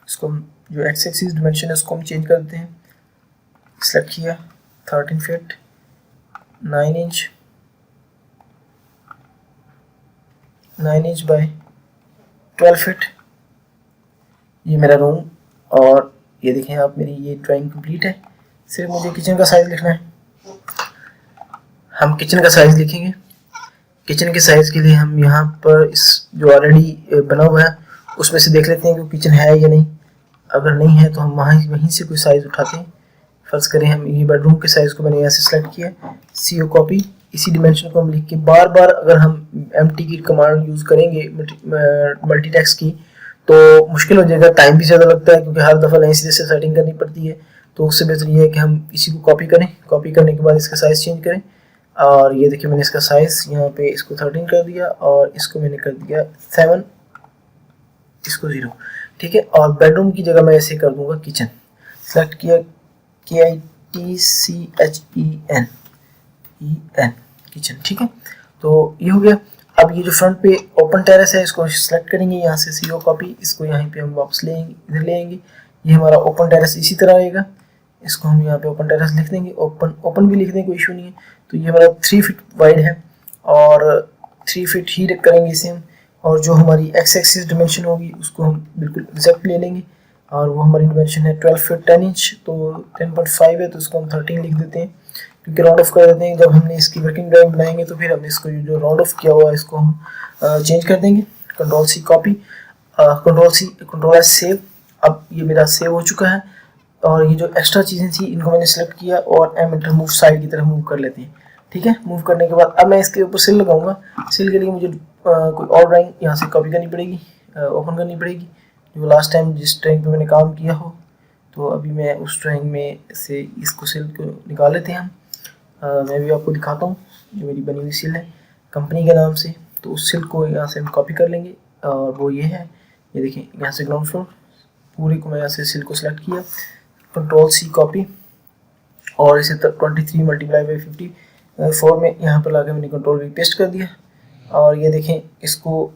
इसको हम जो एक्स एक्सिस डिमेंशन है उसको हम चेंज कर देते हैं। सेलेक्ट किया 13 फीट 9 इंच बाय 12 फीट, ये मेरा रूम। और ये देखें आप, मेरी ये ड्राइंग कंप्लीट है। सिर्फ मुझे किचन का साइज़ लिखना है। हम किचन का साइज़ लिखेंगे। किचन के साइज़ के लिए हम यहाँ पर इस जो ऑलरेडी बना हुआ है उसमें से देख लेते हैं कि किचन है या नहीं। अगर नहीं है तो हम वहीं से कोई साइज़ उठाते हैं। फ़र्ज़ करें हम ये बेडरूम के साइज़ को मैंने यहाँ से सेलेक्ट किया, CO कॉपी। इसी डिमेंशन को हम लिख के बार बार अगर हम MT की कमांड यूज़ करेंगे मल्टीटेक्स्ट की तो मुश्किल हो जाएगा, टाइम भी ज़्यादा लगता है क्योंकि हर दफ़ा नई सिरे से सेटिंग करनी पड़ती है। तो उससे बेहतर ये है कि हम इसी को कॉपी करें, कॉपी करने के बाद इसका साइज़ चेंज करें। और ये देखिए मैंने इसका साइज़ यहाँ पे इसको 13 कर दिया और इसको मैंने कर दिया 7, इसको 0, ठीक है। और बेडरूम की जगह मैं ऐसे कर दूंगा किचन। सेलेक्ट किया KITCHEN किचन, ठीक है। तो ये हो गया। अब ये जो फ्रंट पे ओपन टेरेस है इसको सेलेक्ट करेंगे यहाँ से CO कॉपी, इसको यहाँ पे हम वापस ले आएंगे, इधर ले आएंगे। ये हमारा ओपन टेरेस इसी तरह आएगा। इसको हम यहाँ पे ओपन टेरेस लिख देंगे, ओपन भी लिख देंगे, कोई इशू नहीं है। तो ये हमारा 3 फीट वाइड है और 3 फीट ही करेंगे इसे हम। और जो हमारी एक्स एक्सिस डिमेंशन होगी उसको हम बिल्कुल एग्जैक्ट ले लेंगे, और वो हमारी डिमेंशन है 12 फीट 10 इंच, तो 10.5 है तो इसको हम 13 लिख देते हैं क्योंकि राउंड ऑफ कर देते हैं। जब हमने इसकी वर्किंग ड्राइंग बनाएंगे तो फिर हम इसको जो राउंड ऑफ किया हुआ है इसको हम चेंज कर देंगे। Ctrl+C copy, Ctrl+S save. अब ये मेरा सेव हो चुका है। और ये जो एक्स्ट्रा चीज़ें थी इनको मैंने सेलेक्ट किया और एम एंटर मूव साइड की तरफ मूव कर लेते हैं, ठीक है। मूव करने के बाद अब मैं इसके ऊपर सिल लगाऊंगा। सिल के लिए मुझे कोई और ड्राइंग यहाँ से कॉपी करनी पड़ेगी, ओपन करनी पड़ेगी, जो लास्ट टाइम जिस ड्राइंग पे मैंने काम किया हो। तो अभी मैं उस ड्राइंग में से इसको सिल को निकाल लेते हैं हम। मैं भी आपको दिखाता हूँ जो मेरी बनी हुई सिल है कंपनी के नाम से। तो उस सिल को यहाँ से हम कॉपी कर लेंगे और वो ये है, ये देखिए यहाँ से ग्राउंड फ्लोर पूरे को मैं यहाँ से सिल को सिलेक्ट किया, Ctrl+C कॉपी और इसे 23 मल्टीप्लाई बाई 54 में यहाँ पर लाके मैंने Ctrl+V पेस्ट कर दिया। और ये देखें इसको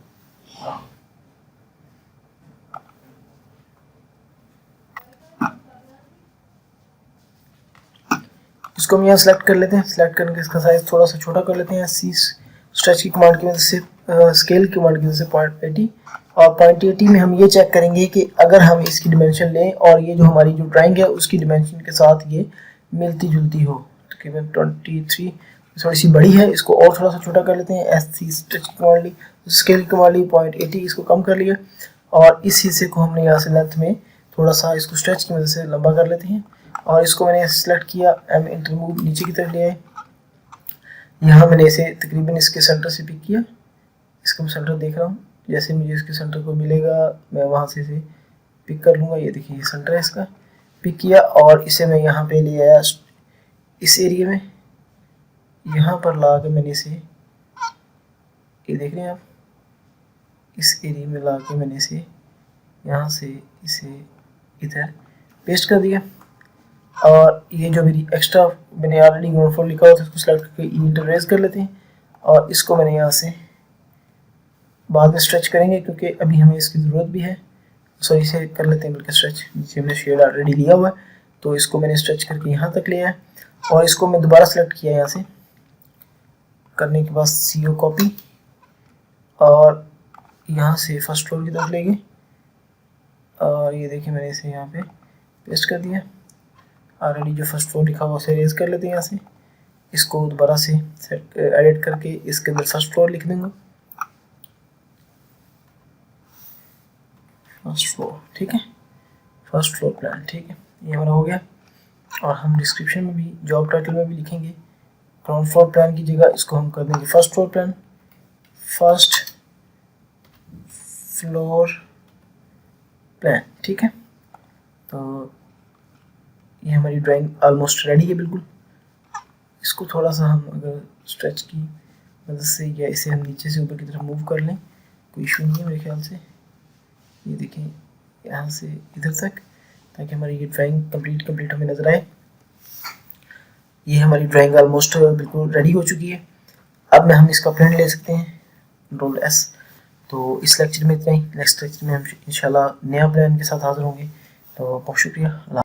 हम यहाँ सेलेक्ट कर लेते हैं। सेलेक्ट करके इसका साइज थोड़ा सा छोटा कर लेते हैं। C स्ट्रेच की कमांड की वजह से, स्केल की कमांड की वजह से 0.80, और 0.80 में हम ये चेक करेंगे कि अगर हम इसकी डिमेंशन लें और ये जो हमारी जो ड्राइंग है उसकी डिमेंशन के साथ ये मिलती जुलती हो। तकरीबन 23 थोड़ी सी बड़ी है, इसको और थोड़ा सा छोटा कर लेते हैं। SC स्ट्रेच की कमांड ली, स्केल की कमांड ली, 0.80 इसको कम कर लिया और इस हिस्से को हमने यहाँ से लेंथ में थोड़ा सा इसको स्ट्रेच की वजह से लंबा कर लेते हैं। और इसको मैंने सेलेक्ट किया, एम एंटर मूव नीचे की तरफ ले आए। यहाँ मैंने इसे तकरीबन इसके सेंटर से पिक किया, इसका मैं सेंटर देख रहा हूँ। जैसे मुझे इसके सेंटर को मिलेगा मैं वहाँ से इसे पिक कर लूँगा। ये देखिए ये सेंटर है इसका, पिक किया और इसे मैं यहाँ पे ले आया इस एरिया में। यहाँ पर ला के मैंने इसे, ये देख रहे हैं आप, इस एरिया में ला के मैंने इसे यहाँ से इसे इधर पेस्ट कर दिया। और ये जो मेरी एक्स्ट्रा मैंने ऑलरेडी ग्राउंड फ्लोर लिखा हुआ था उसको सेलेक्ट करके इंटररेज कर लेते हैं और इसको मैंने यहाँ से बाद में स्ट्रेच करेंगे क्योंकि अभी हमें इसकी ज़रूरत भी है। सॉरी, इसे कर लेते हैं बल्कि स्ट्रेच, नीचे हमने शेड ऑलरेडी लिया हुआ है तो इसको मैंने स्ट्रेच करके यहाँ तक लिया है और इसको मैं दोबारा सेलेक्ट किया यहाँ से करने के बाद CO कॉपी और यहाँ से फर्स्ट फ्लोर की तरफ लेंगे और ये देखिए मैंने इसे यहाँ पे पेस्ट कर दिया। ऑलरेडी जो फर्स्ट फ्लोर लिखा हुआ उसे रेज कर लेते हैं यहाँ से, इसको दोबारा से एडिट करके इसके अंदर फर्स्ट फ्लोर लिख दूंगा, फर्स्ट फ्लोर। ठीक है, फर्स्ट फ्लोर प्लान। ठीक है, ये हमारा हो गया। और हम डिस्क्रिप्शन में भी जॉब टाइटल में भी लिखेंगे ग्राउंड फ्लोर प्लान की जगह इसको हम कर देंगे first floor plan, first floor plan. ठीक है, तो ये हमारी ड्राइंग ऑलमोस्ट रेडी है बिल्कुल। इसको थोड़ा सा हम अगर स्ट्रेच की मदद से या इसे हम नीचे से ऊपर की तरफ मूव कर लें, कोई इशू नहीं है मेरे ख्याल से। ये देखें यहाँ से इधर तक, ताकि हमारी ये ड्राइंग कंप्लीट हमें नज़र आए। ये हमारी ड्राइंग ऑलमोस्ट बिल्कुल रेडी हो चुकी है। अब हम इसका प्रिंट ले सकते हैं, Ctrl+S। तो इस लेक्चर में इतना ही। नेक्स्ट लेक्चर में हम इंशाल्लाह नया प्लान के साथ हाजिर होंगे। तो बहुत शुक्रिया।